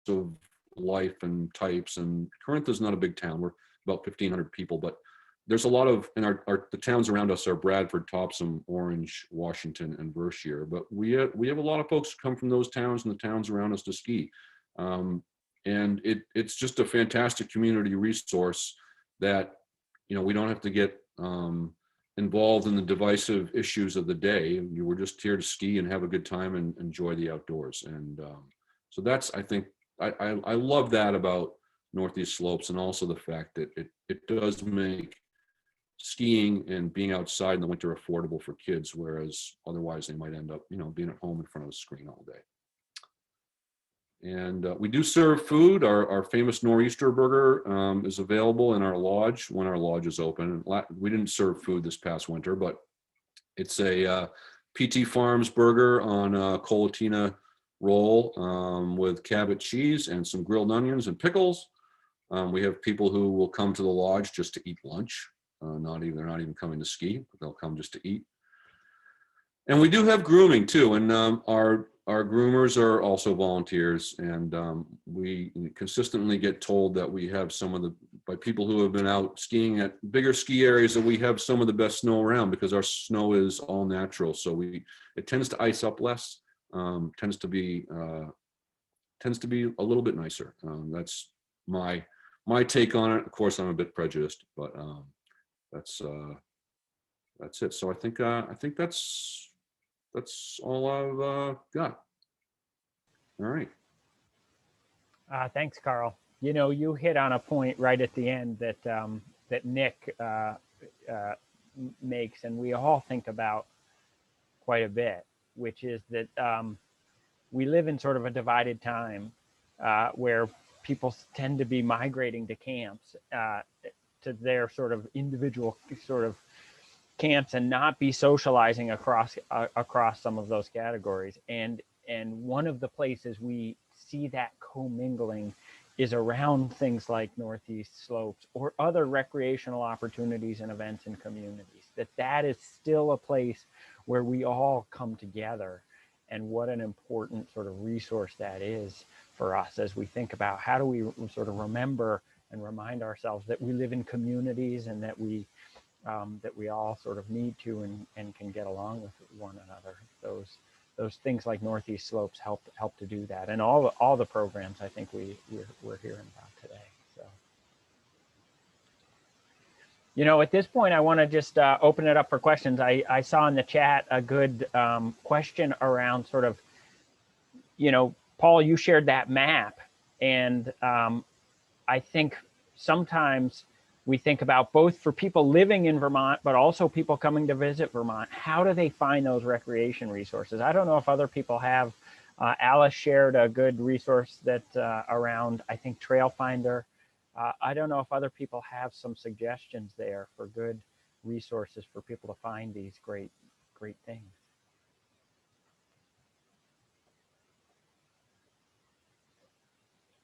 Speaker 6: of life and types. And Corinth is not a big town; we're about 1,500 people, but there's a lot of, and the towns around us are Bradford, Topsom, Orange, Washington, and Berkshire. But we have a lot of folks who come from those towns and the towns around us to ski. And it's just a fantastic community resource that, we don't have to get involved in the divisive issues of the day. You were just here to ski and have a good time and enjoy the outdoors. And so that's, I think, I love that about Northeast Slopes, and also the fact that it does make skiing and being outside in the winter affordable for kids, whereas otherwise they might end up, being at home in front of a screen all day. And we do serve food. Our famous Nor'easter burger is available in our lodge when our lodge is open. We didn't serve food this past winter, but it's a PT Farms burger on a colatina roll with Cabot cheese and some grilled onions and pickles. We have people who will come to the lodge just to eat lunch. They're not even coming to ski, but they'll come just to eat. And we do have grooming too, and our groomers are also volunteers, and we consistently get told that we have by people who have been out skiing at bigger ski areas, that we have some of the best snow around, because our snow is all natural. So it tends to ice up less, tends to be a little bit nicer. That's my take on it. Of course, I'm a bit prejudiced, but that's it. So I think that's all I've got. All right.
Speaker 1: Thanks, Carl. You hit on a point right at the end that Nick makes, and we all think about quite a bit, which is that we live in sort of a divided time where people tend to be migrating to camps, to their sort of individual sort of camps, and not be socializing across some of those categories. And one of the places we see that commingling is around things like Northeast Slopes or other recreational opportunities and events and communities. That is still a place where we all come together, and what an important sort of resource that is for us as we think about how do we sort of remember and remind ourselves that we live in communities, and that we all sort of need to and can get along with one another. Those things like Northeast Slopes help to do that, and all the programs I think we're hearing about today. So, at this point, I want to just open it up for questions. I saw in the chat a good question around sort of, Paul, you shared that map, and I think sometimes we think about, both for people living in Vermont, but also people coming to visit Vermont, how do they find those recreation resources? I don't know if other people have. Alice shared a good resource that around, I think, Trail Finder. I don't know if other people have some suggestions there for good resources for people to find these great things.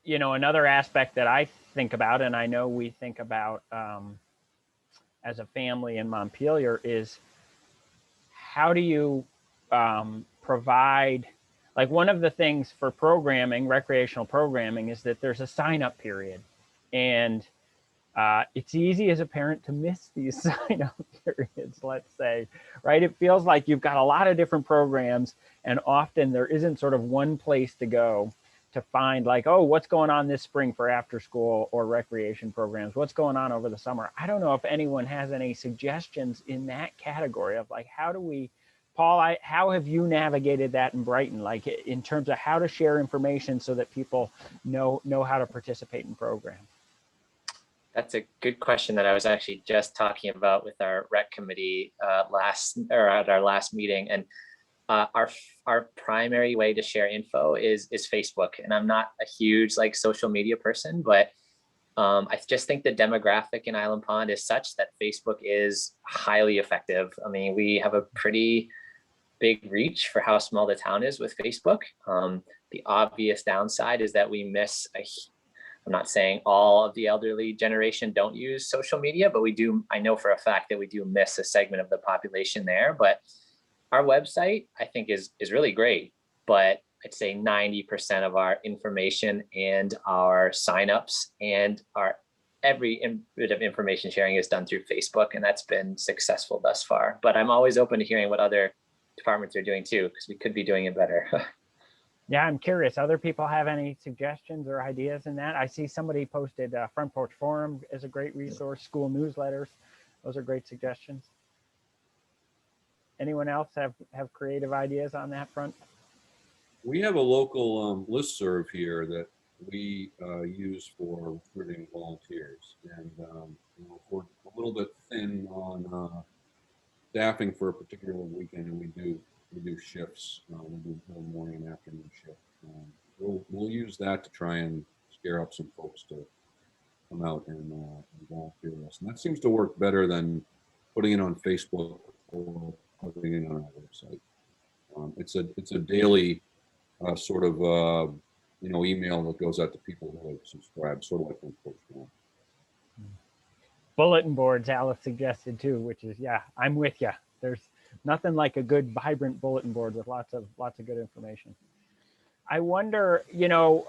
Speaker 1: Another aspect that I think about, and I know we think about as a family in Montpelier, is how do you provide, like, one of the things for programming, recreational programming, is that there's a sign-up period. And it's easy as a parent to miss these sign-up periods, let's say, right? It feels like you've got a lot of different programs, and often there isn't sort of one place to go to find, like, oh, what's going on this spring for after school or recreation programs? What's going on over the summer? I don't know if anyone has any suggestions in that category of, like, how do we, Paul, how have you navigated that in Brighton, like in terms of how to share information so that people know how to participate in programs?
Speaker 3: That's a good question that I was actually just talking about with our rec committee at our last meeting. And our primary way to share info is Facebook. And I'm not a huge social media person, but I just think the demographic in Island Pond is such that Facebook is highly effective. I mean, we have a pretty big reach for how small the town is with Facebook. The obvious downside is that we miss I'm not saying all of the elderly generation don't use social media, but I know for a fact that we do miss a segment of the population there. But our website, I think, is really great. But I'd say 90% of our information and our signups and every bit of information sharing is done through Facebook, and that's been successful thus far. But I'm always open to hearing what other departments are doing too, because we could be doing it better.
Speaker 1: Yeah, I'm curious. Other people have any suggestions or ideas in that? I see somebody posted Front Porch Forum is a great resource, school newsletters. Those are great suggestions. Anyone else have creative ideas on that front?
Speaker 6: We have a local listserv here that we use for recruiting volunteers. And we're a little bit thin on staffing for a particular weekend, and we do shifts. We do a morning and afternoon shift. We'll use that to try and scare up some folks to come out and volunteer with us. And that seems to work better than putting it on Facebook or putting it on our website. It's a daily sort of email that goes out to people who have subscribed, sort of like Front Porch Forum.
Speaker 1: Bulletin boards, Alice suggested too, which is, yeah, I'm with you. There's nothing like a good, vibrant bulletin board with lots of good information. I wonder,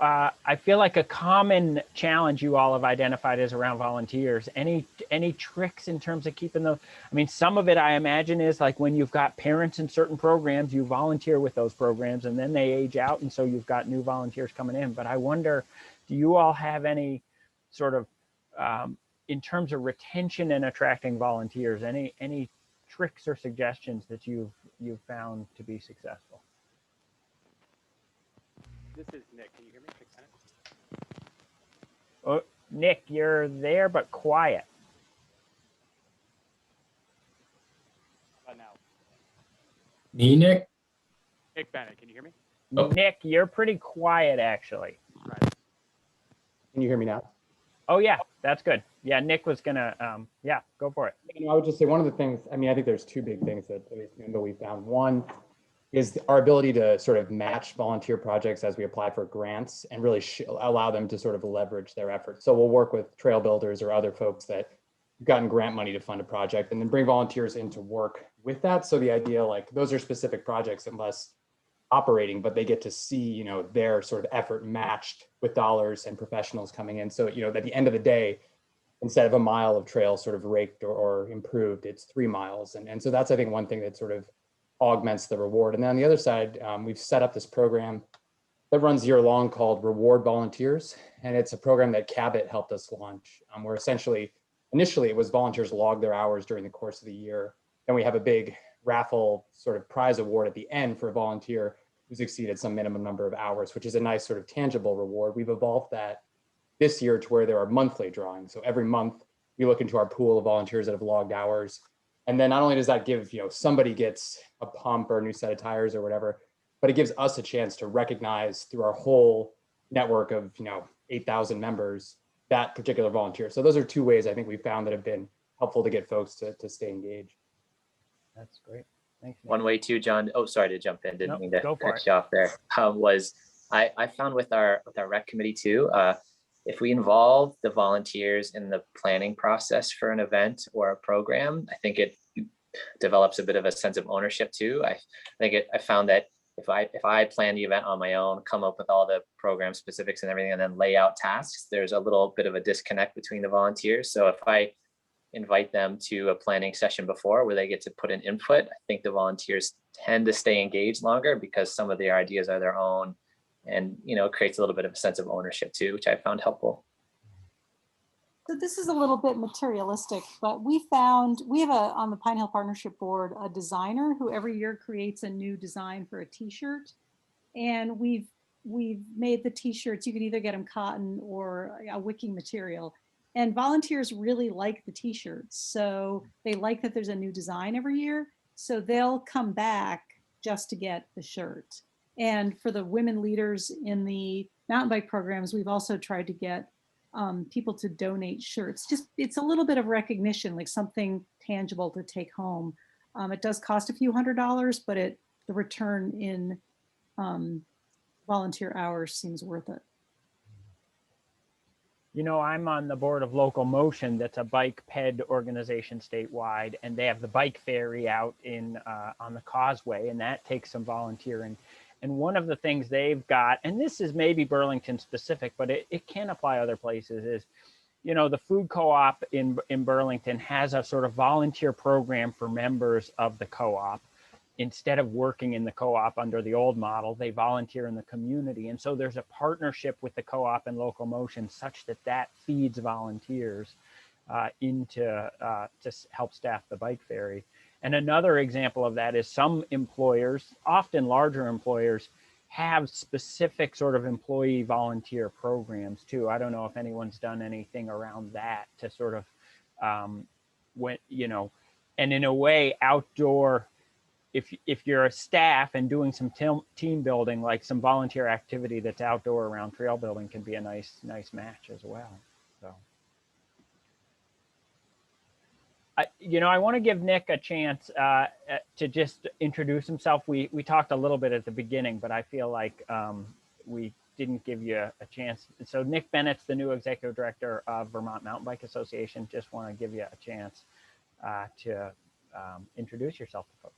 Speaker 1: I feel like a common challenge you all have identified is around volunteers. Any tricks in terms of keeping those? I mean, some of it I imagine is like when you've got parents in certain programs, you volunteer with those programs and then they age out. And so you've got new volunteers coming in. But I wonder, do you all have any sort of, in terms of retention and attracting volunteers, any tricks or suggestions that you've found to be successful?
Speaker 7: This is Nick. Can you hear me?
Speaker 1: Oh, Nick, you're there, but quiet.
Speaker 7: Now.
Speaker 5: Me, Nick?
Speaker 7: Nick Bennett, can you hear me?
Speaker 5: Oh.
Speaker 1: Nick, you're pretty quiet, actually.
Speaker 7: Right. Can you hear me now?
Speaker 1: Oh, yeah, that's good. Yeah, Nick was gonna, yeah, go for it.
Speaker 7: I would just say one of the things, I think there's two big things that we found. One is our ability to sort of match volunteer projects as we apply for grants and really allow them to sort of leverage their efforts. So we'll work with trail builders or other folks that have gotten grant money to fund a project and then bring volunteers in to work with that. So the idea, like, those are specific projects and less operating, but they get to see, their sort of effort matched with dollars and professionals coming in. So, at the end of the day, instead of a mile of trail sort of raked or improved, it's 3 miles. And so that's, I think, one thing that sort of augments the reward. And then on the other side, we've set up this program that runs year long called Reward Volunteers. And it's a program that Cabot helped us launch, where essentially, initially it was volunteers log their hours during the course of the year. Then we have a big raffle sort of prize award at the end for a volunteer who's exceeded some minimum number of hours, which is a nice sort of tangible reward. We've evolved that this year to where there are monthly drawings. So every month we look into our pool of volunteers that have logged hours. And then not only does that give, somebody gets a pump or a new set of tires or whatever, but it gives us a chance to recognize through our whole network of, 8,000 members, that particular volunteer. So those are two ways I think we found that have been helpful to get folks to stay engaged.
Speaker 1: That's great. Thanks, Nick.
Speaker 3: One way too, John. Oh, sorry to jump in. Didn't mean to cut you off there. Was I found with our rec committee too, if we involve the volunteers in the planning process for an event or a program, I think it develops a bit of a sense of ownership too. I found that if I plan the event on my own, come up with all the program specifics and everything, and then lay out tasks, there's a little bit of a disconnect between the volunteers. So if I invite them to a planning session before where they get to put in input, I think the volunteers tend to stay engaged longer because some of their ideas are their own, and it creates a little bit of a sense of ownership too, which I found helpful.
Speaker 2: So this is a little bit materialistic, but we have on the Pine Hill Partnership Board, a designer who every year creates a new design for a t-shirt. And we've made the t-shirts, you can either get them cotton or a wicking material. And volunteers really like the t-shirts. So they like that there's a new design every year. So they'll come back just to get the shirt. And for the women leaders in the mountain bike programs, we've also tried to get people to donate shirts. It's a little bit of recognition, like something tangible to take home. It does cost a few $100s, but the return in volunteer hours seems worth it.
Speaker 1: You know, I'm on the board of Local Motion. That's a bike ped organization statewide, and they have the bike ferry out in on the causeway, and that takes some volunteering. And one of the things they've got, and this is maybe Burlington specific, but it can apply other places, is, you know, the food co-op in Burlington has a sort of volunteer program for members of the co-op. Instead of working in the co-op under the old model, they volunteer in the community. And so there's a partnership with the co-op and Local Motion such that that feeds volunteers to help staff the bike ferry. And another example of that is some employers, often larger employers, have specific sort of employee volunteer programs too. I don't know if anyone's done anything around that to sort of, when, you know, and in a way outdoor, if you're a staff and doing some team building, like some volunteer activity that's outdoor around trail building can be a nice match as well. So, you know, I want to give Nick a chance to just introduce himself. We talked a little bit at the beginning, but I feel like we didn't give you a chance. So Nick Bennett's the new executive director of Vermont Mountain Bike Association. Just want to give you a chance to introduce yourself to folks.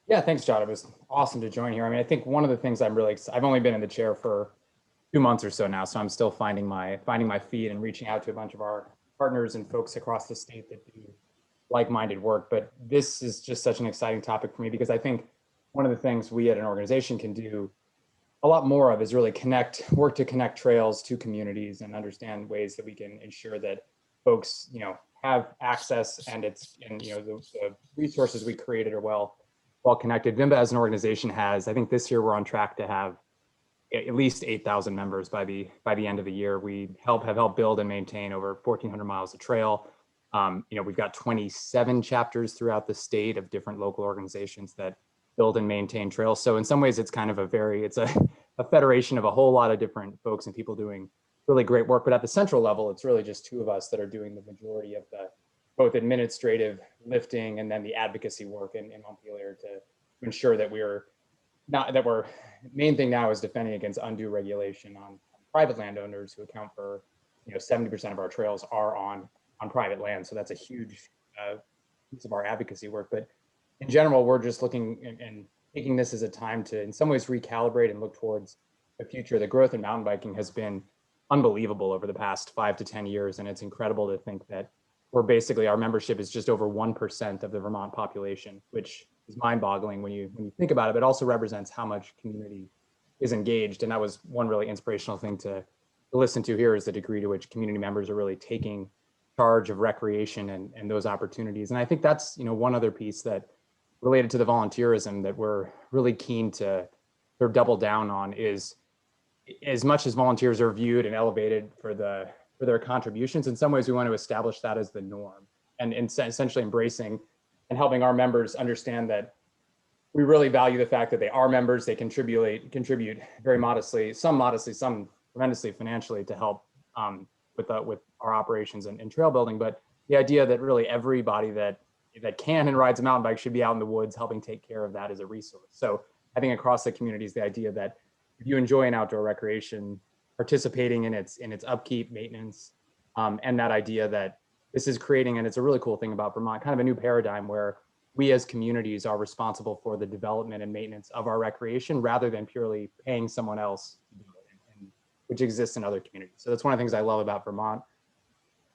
Speaker 7: Yeah, thanks, John. It was awesome to join here. I mean, I think one of the things I'm really excited, I've only been in the chair for 2 months or so now, so I'm still finding my feet and reaching out to a bunch of our partners and folks across the state that do like-minded work. But this is just such an exciting topic for me because I think one of the things we at an organization can do a lot more of is really work to connect trails to communities and understand ways that we can ensure that folks, you know, have access and you know, the resources we created are well connected. VIMBA as an organization has, I think this year we're on track to have at least 8,000 members by the end of the year. We have helped build and maintain over 1,400 miles of trail. You know, we've got 27 chapters throughout the state of different local organizations that build and maintain trails. So in some ways, it's kind of it's a federation of a whole lot of different folks and people doing really great work. But at the central level, it's really just 2 of us that are doing the majority of the both administrative lifting and then the advocacy work in Montpelier to ensure that main thing now is defending against undue regulation on private landowners who account for, you know, 70% of our trails are on private land. So that's a huge piece of our advocacy work. But in general, we're just looking and taking this as a time to, in some ways, recalibrate and look towards the future. The growth in mountain biking has been unbelievable over the past 5 to 10 years. And it's incredible to think that our membership is just over 1% of the Vermont population, which is mind-boggling when you think about it, but also represents how much community is engaged. And that was one really inspirational thing to listen to here, is the degree to which community members are really taking charge of recreation and those opportunities. And I think that's, you know, one other piece that related to the volunteerism that we're really keen to sort of double down on is, as much as volunteers are viewed and elevated for their contributions, in some ways we want to establish that as the norm and essentially embracing and helping our members understand that we really value the fact that they are members. They contribute very modestly, some tremendously financially to help with our operations and trail building. But the idea that really everybody that can and rides a mountain bike should be out in the woods helping take care of that as a resource. So I think across the communities, the idea that if you enjoy an outdoor recreation, participating in its upkeep, maintenance, and that idea that this is creating, and it's a really cool thing about Vermont, kind of a new paradigm where we as communities are responsible for the development and maintenance of our recreation rather than purely paying someone else to do it, which exists in other communities. So that's one of the things I love about Vermont.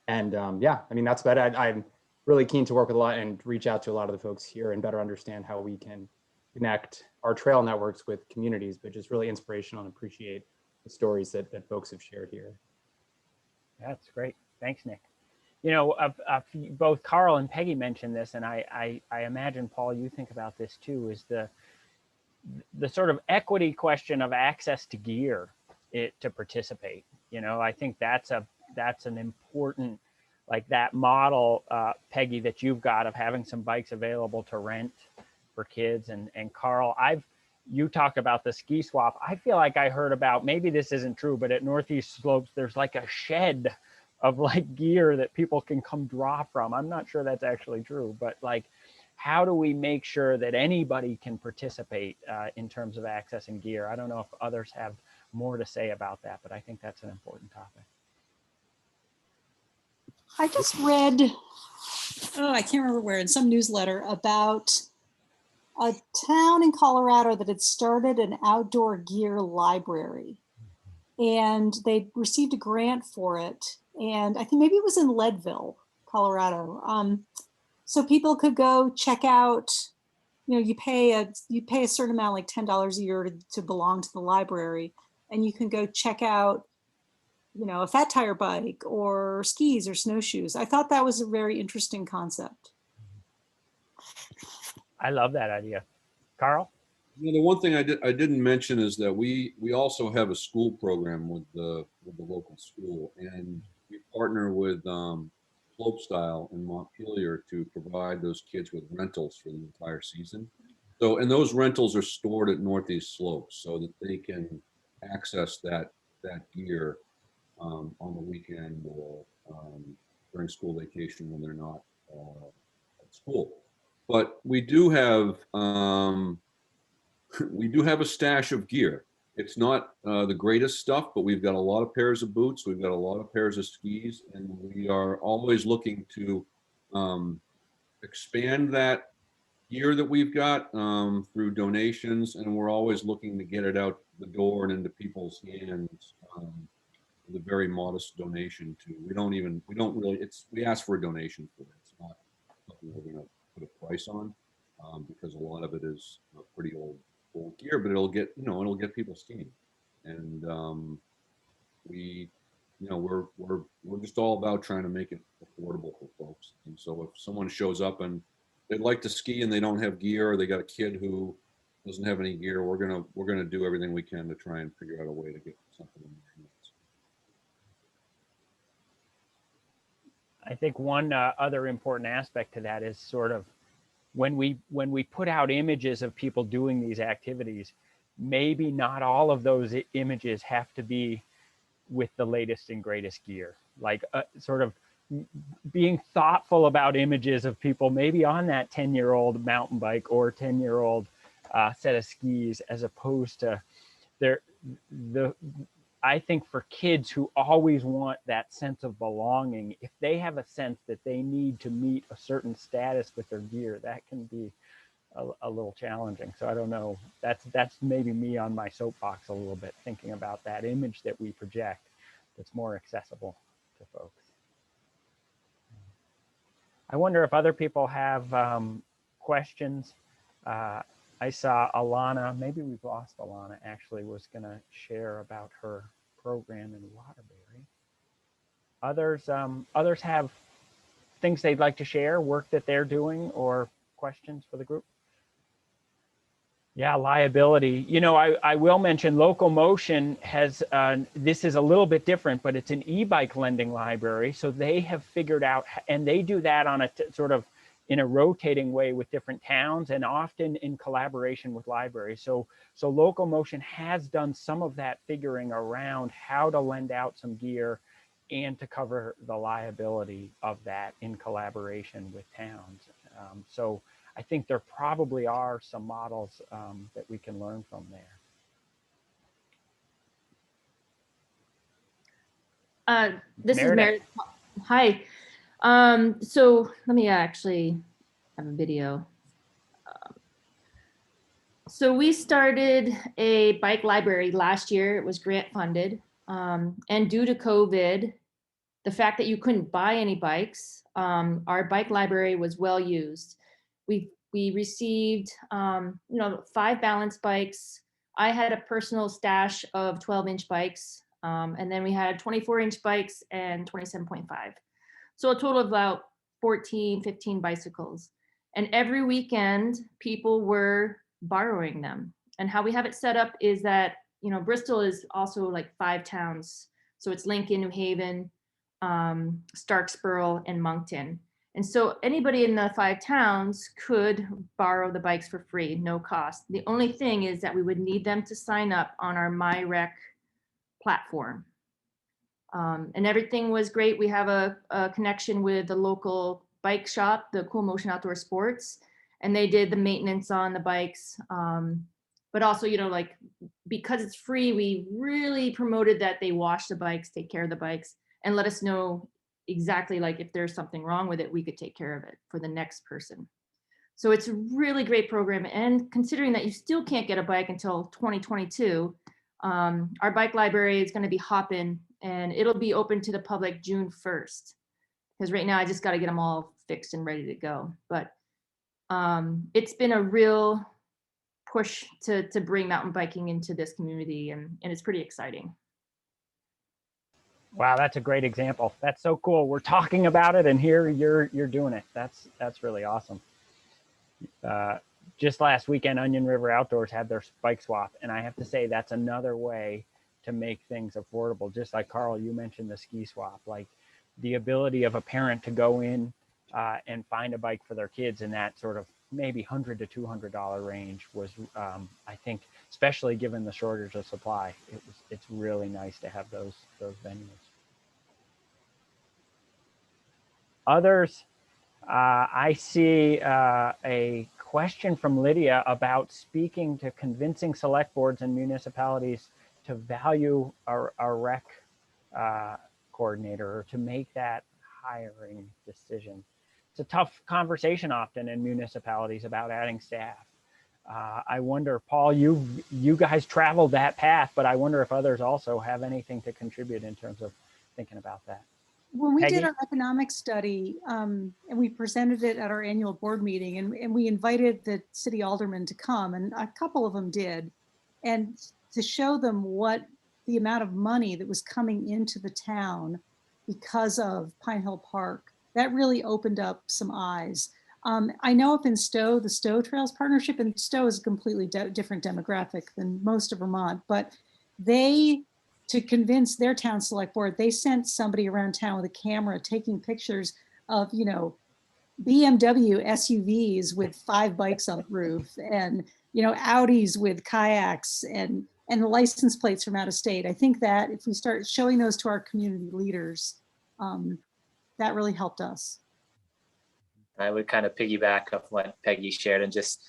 Speaker 7: And yeah, I mean, that's about it. I'm really keen to work with a lot and reach out to a lot of the folks here and better understand how we can connect our trail networks with communities, but just really inspirational and appreciate the stories that folks have shared here.
Speaker 1: That's great. Thanks, Nick. You know, both Carl and Peggy mentioned this, and I imagine, Paul, you think about this too, is the sort of equity question of access to gear to participate. You know, I think that's an important, like that model, Peggy, that you've got of having some bikes available to rent for kids. And Carl, you talked about the ski swap. I feel like I heard about, maybe this isn't true, but at Northeast Slopes, there's like a shed of like gear that people can come draw from. I'm not sure that's actually true, but like, how do we make sure that anybody can participate in terms of accessing gear? I don't know if others have more to say about that, but I think that's an important topic.
Speaker 2: I just read, oh, I can't remember where, in some newsletter about a town in Colorado that had started an outdoor gear library. And they received a grant for it. And I think maybe it was in Leadville, Colorado. So people could go check out, you pay a certain amount, like $10 a year to belong to the library. And you can go check out, a fat tire bike or skis or snowshoes. I thought that was a very interesting concept.
Speaker 1: I love that idea. Carl?
Speaker 6: The one thing I didn't mention is that we also have a school program with the local school, and we partner with Slopestyle in Montpelier to provide those kids with rentals for the entire season. So, and those rentals are stored at Northeast Slopes so that they can access that gear on the weekend or during school vacation when they're not at school. But we do have a stash of gear. It's not the greatest stuff, but we've got a lot of pairs of boots. We've got a lot of pairs of skis, and we are always looking to expand that gear that we've got through donations, and we're always looking to get it out the door and into people's hands with a very modest donation too. We don't really, we ask for a donation for it. It's not something we're going to put a price on because a lot of it is pretty old gear, but it'll get people skiing. And we're just all about trying to make it affordable for folks. And so if someone shows up and they'd like to ski and they don't have gear, or they got a kid who doesn't have any gear, we're gonna do everything we can to try and figure out a way to get something in their hands.
Speaker 1: I think one other important aspect to that is sort of when we put out images of people doing these activities, maybe not all of those images have to be with the latest and greatest gear. Like sort of being thoughtful about images of people maybe on that 10-year-old mountain bike or 10-year-old set of skis, as opposed to I think for kids who always want that sense of belonging, if they have a sense that they need to meet a certain status with their gear, that can be a little challenging. So I don't know, that's maybe me on my soapbox a little bit, thinking about that image that we project that's more accessible to folks. I wonder if other people have questions. I saw Alana, maybe we've lost Alana, actually was going to share about her program in Waterbury. Others have things they'd like to share, work that they're doing, or questions for the group? Yeah, liability. I will mention Local Motion has, this is a little bit different, but it's an e-bike lending library. So they have figured out, and they do that on a sort of in a rotating way with different towns and often in collaboration with libraries. So Local Motion has done some of that figuring around how to lend out some gear and to cover the liability of that in collaboration with towns. So I think there probably are some models that we can learn from there.
Speaker 8: This
Speaker 1: Meredith.
Speaker 8: is Meredith. Hi. So let me actually have a video. So we started a bike library last year. It was grant funded. And due to COVID, the fact that you couldn't buy any bikes, our bike library was well used. We received 5 balance bikes. I had a personal stash of 12-inch bikes. And then we had 24-inch bikes and 27.5. So a total of about 14, 15 bicycles. And every weekend, people were borrowing them. And how we have it set up is that, Bristol is also like 5 towns. So it's Lincoln, New Haven, Starksboro, and Moncton. And so anybody in the 5 towns could borrow the bikes for free, no cost. The only thing is that we would need them to sign up on our MyRec platform. And everything was great. We have a connection with the local bike shop, the Cool Motion Outdoor Sports, and they did the maintenance on the bikes. But also, because it's free, we really promoted that they wash the bikes, take care of the bikes, and let us know exactly like if there's something wrong with it, we could take care of it for the next person. So it's a really great program. And considering that you still can't get a bike until 2022, our bike library is going to be hopping, and it'll be open to the public June 1st. Because right now I just got to get them all fixed and ready to go. But it's been a real push to bring mountain biking into this community, and it's pretty exciting.
Speaker 1: Wow, that's a great example. That's so cool. We're talking about it, and here you're doing it. That's really awesome. Just last weekend, Onion River Outdoors had their bike swap, and I have to say that's another way to make things affordable. Just like Carl, you mentioned the ski swap, like the ability of a parent to go in and find a bike for their kids in that sort of maybe $100 to $200 range was, I think, especially given the shortage of supply, it's really nice to have those venues. Others, I see a question from Lydia about speaking to convincing select boards and municipalities to value our rec coordinator, or to make that hiring decision. It's a tough conversation often in municipalities about adding staff. I wonder, Paul, you guys traveled that path, but I wonder if others also have anything to contribute in terms of thinking about that.
Speaker 2: When we
Speaker 1: Peggy?
Speaker 2: did our economic study, and we presented it at our annual board meeting, and we invited the city aldermen to come, and a couple of them did, and to show them what the amount of money that was coming into the town because of Pine Hill Park, that really opened up some eyes. I know up in Stowe, the Stowe Trails Partnership, and Stowe is a completely different demographic than most of Vermont, but to convince their town select board, they sent somebody around town with a camera taking pictures of, BMW SUVs with 5 bikes on the roof, and, Audis with kayaks, and the license plates from out of state. I think that if we start showing those to our community leaders, that really helped us.
Speaker 3: I would kind of piggyback off what Peggy shared, and just,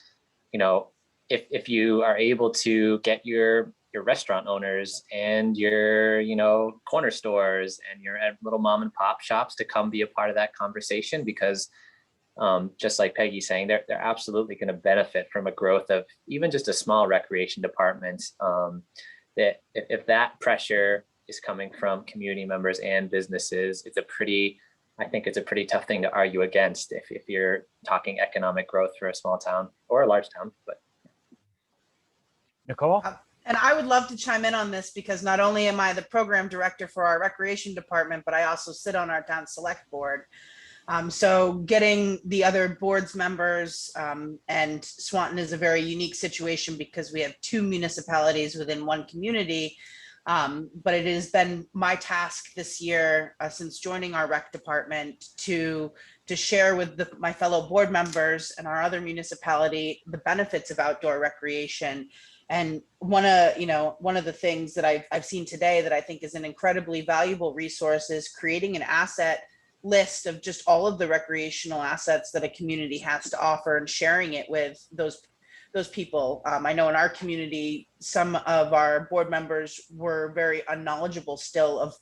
Speaker 3: if you are able to get your restaurant owners and your, corner stores and your little mom and pop shops to come be a part of that conversation, because just like Peggy's saying, they're absolutely going to benefit from a growth of even just a small recreation department. That if that pressure is coming from community members and businesses, I think it's a pretty tough thing to argue against if you're talking economic growth for a small town or a large town. But
Speaker 1: Nicole?
Speaker 9: And I would love to chime in on this, because not only am I the program director for our recreation department, but I also sit on our town select board. So getting the other board's members, and Swanton is a very unique situation because we have 2 municipalities within one community. But it has been my task this year, since joining our rec department, to share with my fellow board members and our other municipality the benefits of outdoor recreation. And one of the things that I've seen today that I think is an incredibly valuable resource is creating an asset list of just all of the recreational assets that a community has to offer, and sharing it with those people. I know in our community, some of our board members were very unknowledgeable still of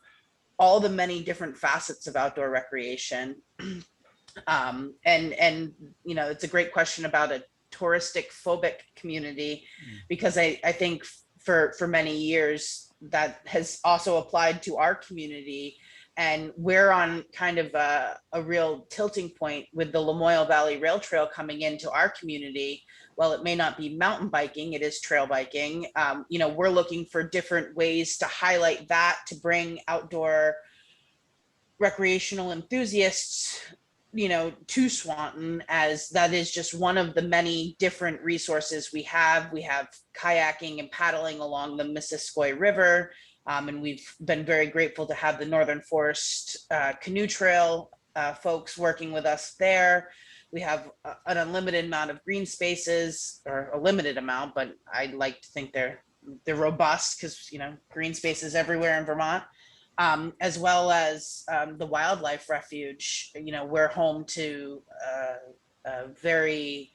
Speaker 9: all the many different facets of outdoor recreation. And it's a great question about a touristic phobic community, because I think for many years that has also applied to our community. And we're on kind of a real tilting point with the Lamoille Valley Rail Trail coming into our community. While it may not be mountain biking, it is trail biking. We're looking for different ways to highlight that, to bring outdoor recreational enthusiasts, to Swanton, as that is just one of the many different resources we have. We have kayaking and paddling along the Missisquoi River. And we've been very grateful to have the Northern Forest Canoe Trail folks working with us there. We have an unlimited amount of green spaces, or a limited amount, but I like to think they're robust, because green spaces everywhere in Vermont, as well as the wildlife refuge. We're home to a very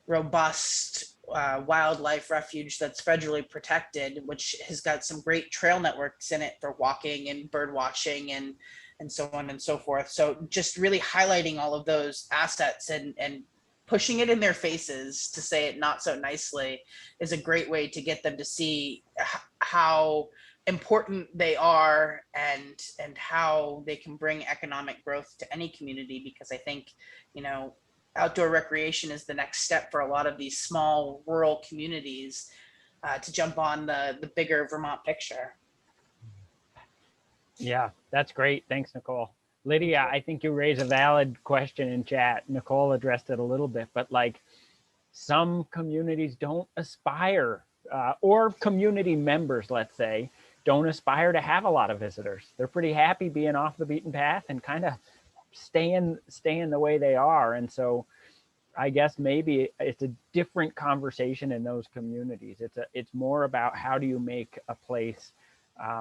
Speaker 9: robust wildlife refuge that's federally protected, which has got some great trail networks in it for walking and bird watching, and and so on and so forth. So just really highlighting all of those assets and pushing it in their faces, to say it not so nicely, is a great way to get them to see how important they are and how they can bring economic growth to any community. Because I think, you know, outdoor recreation is the next step for a lot of these small rural communities to jump on the bigger Vermont picture.
Speaker 1: Yeah, that's great. Thanks, Nicole. Lydia, I think you raise a valid question in chat. Nicole addressed it a little bit, but like some communities don't aspire, or community members, let's say, don't aspire to have a lot of visitors. They're pretty happy being off the beaten path and kind of staying the way they are. And so I guess maybe it's a different conversation in those communities. It's more about how do you make a place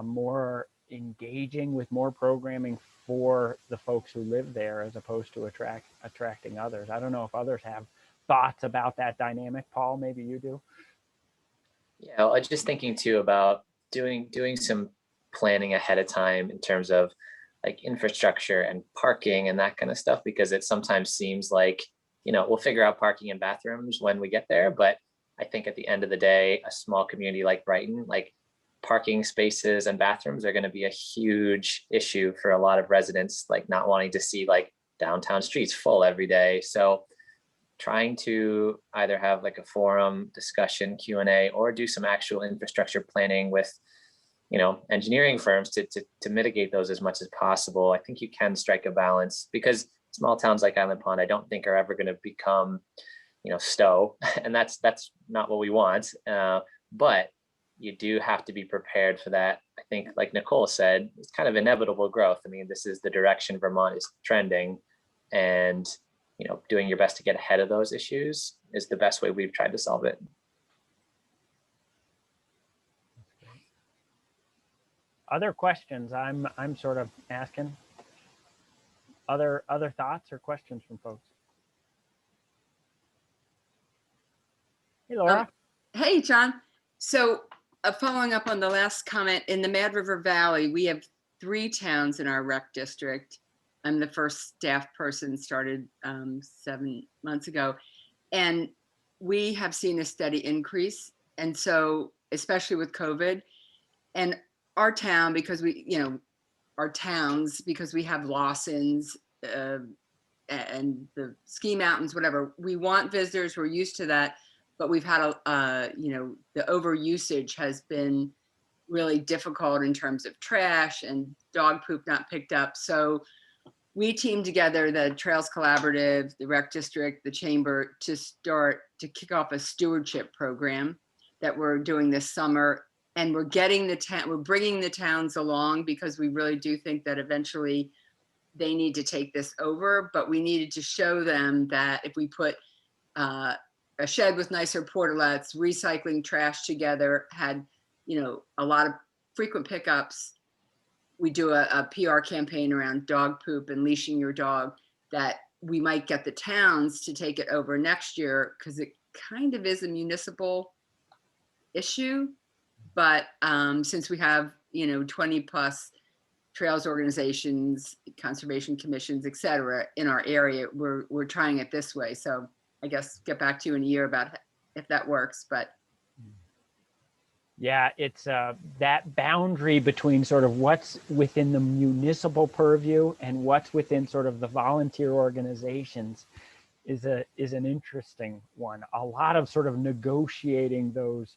Speaker 1: more engaging with more programming for the folks who live there, as opposed to attracting others. I don't know if others have thoughts about that dynamic. Paul, maybe you do.
Speaker 3: Yeah, I was just thinking too about doing some planning ahead of time in terms of like infrastructure and parking and that kind of stuff, because it sometimes seems like, you know, we'll figure out parking and bathrooms when we get there. But I think at the end of the day, a small community like Brighton, like parking spaces and bathrooms are going to be a huge issue for a lot of residents, like not wanting to see like downtown streets full every day. So trying to either have like a forum discussion, Q&A, or do some actual infrastructure planning with, you know, engineering firms to mitigate those as much as possible. I think you can strike a balance, because small towns like Island Pond, I don't think are ever going to become, you know, Stowe, and that's not what we want. But you do have to be prepared for that. I think, like Nicole said, it's kind of inevitable growth. I mean, this is the direction Vermont is trending, and, you know, doing your best to get ahead of those issues is the best way we've tried to solve it.
Speaker 1: Other questions? I'm sort of asking. Other thoughts or questions from folks? Hey, Laura.
Speaker 10: Hey, John. So following up on the last comment, in the Mad River Valley, we have 3 towns in our rec district. I'm the first staff person, started 7 months ago. And we have seen a steady increase. And so, especially with COVID, and our town, because we, you know, our towns, because we have Lawson's and the ski mountains, whatever, we want visitors, we're used to that. But we've had you know, the overusage has been really difficult in terms of trash and dog poop not picked up. So we teamed together, the Trails Collaborative, the Rec District, the Chamber, to kick off a stewardship program that we're doing this summer. And we're getting we're bringing the towns along, because we really do think that eventually they need to take this over. But we needed to show them that if we put a shed with nicer portalettes, recycling trash together, had, you know, a lot of frequent pickups. We do a PR campaign around dog poop and leashing your dog, that we might get the towns to take it over next year, because it kind of is a municipal issue. But since we have, you know, 20 plus trails organizations, conservation commissions, et cetera, in our area, we're trying it this way. So I guess get back to you in a year about if that works, but.
Speaker 1: Yeah, it's that boundary between sort of what's within the municipal purview and what's within sort of the volunteer organizations is an interesting one. A lot of sort of negotiating those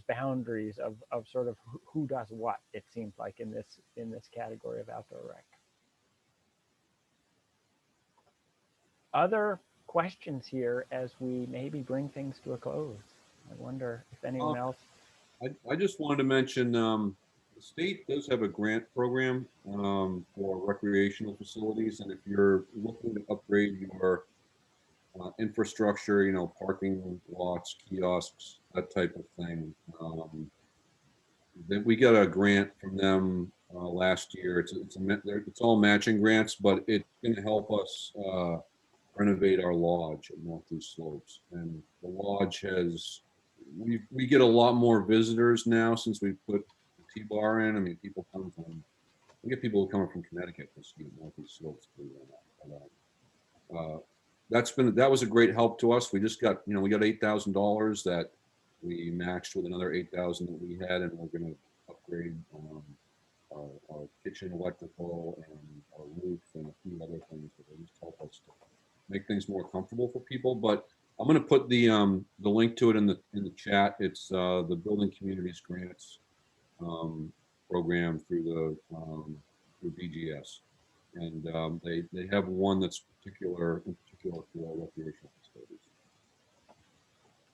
Speaker 1: boundaries of sort of who does what, it seems like, in this category of outdoor rec. Other questions here as we maybe bring things to a close? I wonder if anyone else.
Speaker 6: I just wanted to mention the state does have a grant program for recreational facilities, and if you're looking to upgrade your infrastructure, you know, parking lots, kiosks, that type of thing, then we got a grant from them last year. It's all matching grants, but it's going to help us renovate our lodge at Northeast Slopes. And the lodge has, we get a lot more visitors now since we put the T-bar in. I mean, people come from We get people coming from Connecticut to ski Northeast Slopes. Believe it or not. That was a great help to us. We just got, we got $8,000 that we matched with another 8,000 that we had, and we're going to upgrade our kitchen electrical and our roof and a few other things that will just help us to make things more comfortable for people. But I'm going to put the link to it in the chat. It's the Building Communities Grants program through BGS, and they have one that's in particular for recreational facilities.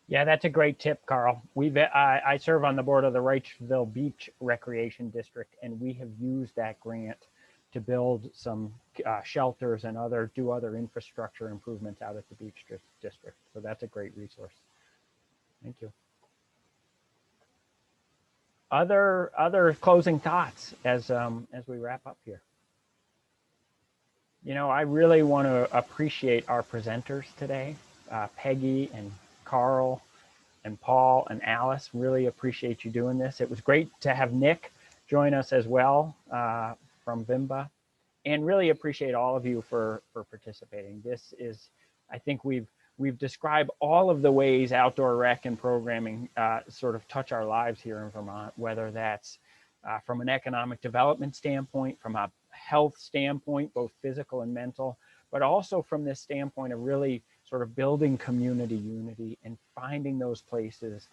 Speaker 1: Yeah, that's a great tip, Carl. I serve on the board of the Wrightsville Beach Recreation District, and we have used that grant to build some shelters and do other infrastructure improvements out at the beach district. So that's a great resource. Thank you. Other closing thoughts as we wrap up here. I really want to appreciate our presenters today, Peggy and Carl and Paul and Alice. Really appreciate you doing this. It was great to have Nick join us as well from VIMBA, and really appreciate all of you for participating. This is, I think we've described all of the ways outdoor rec and programming sort of touch our lives here in Vermont, whether that's from an economic development standpoint, from a health standpoint, both physical and mental, but also from this standpoint of really sort of building community unity and finding those places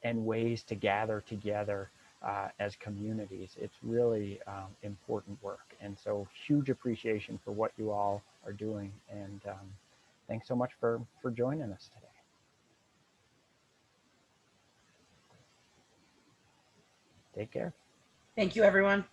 Speaker 1: and ways to gather together as communities. It's really important work. And so huge appreciation for what you all are doing. And thanks so much for joining us today. Take care.
Speaker 9: Thank you, everyone.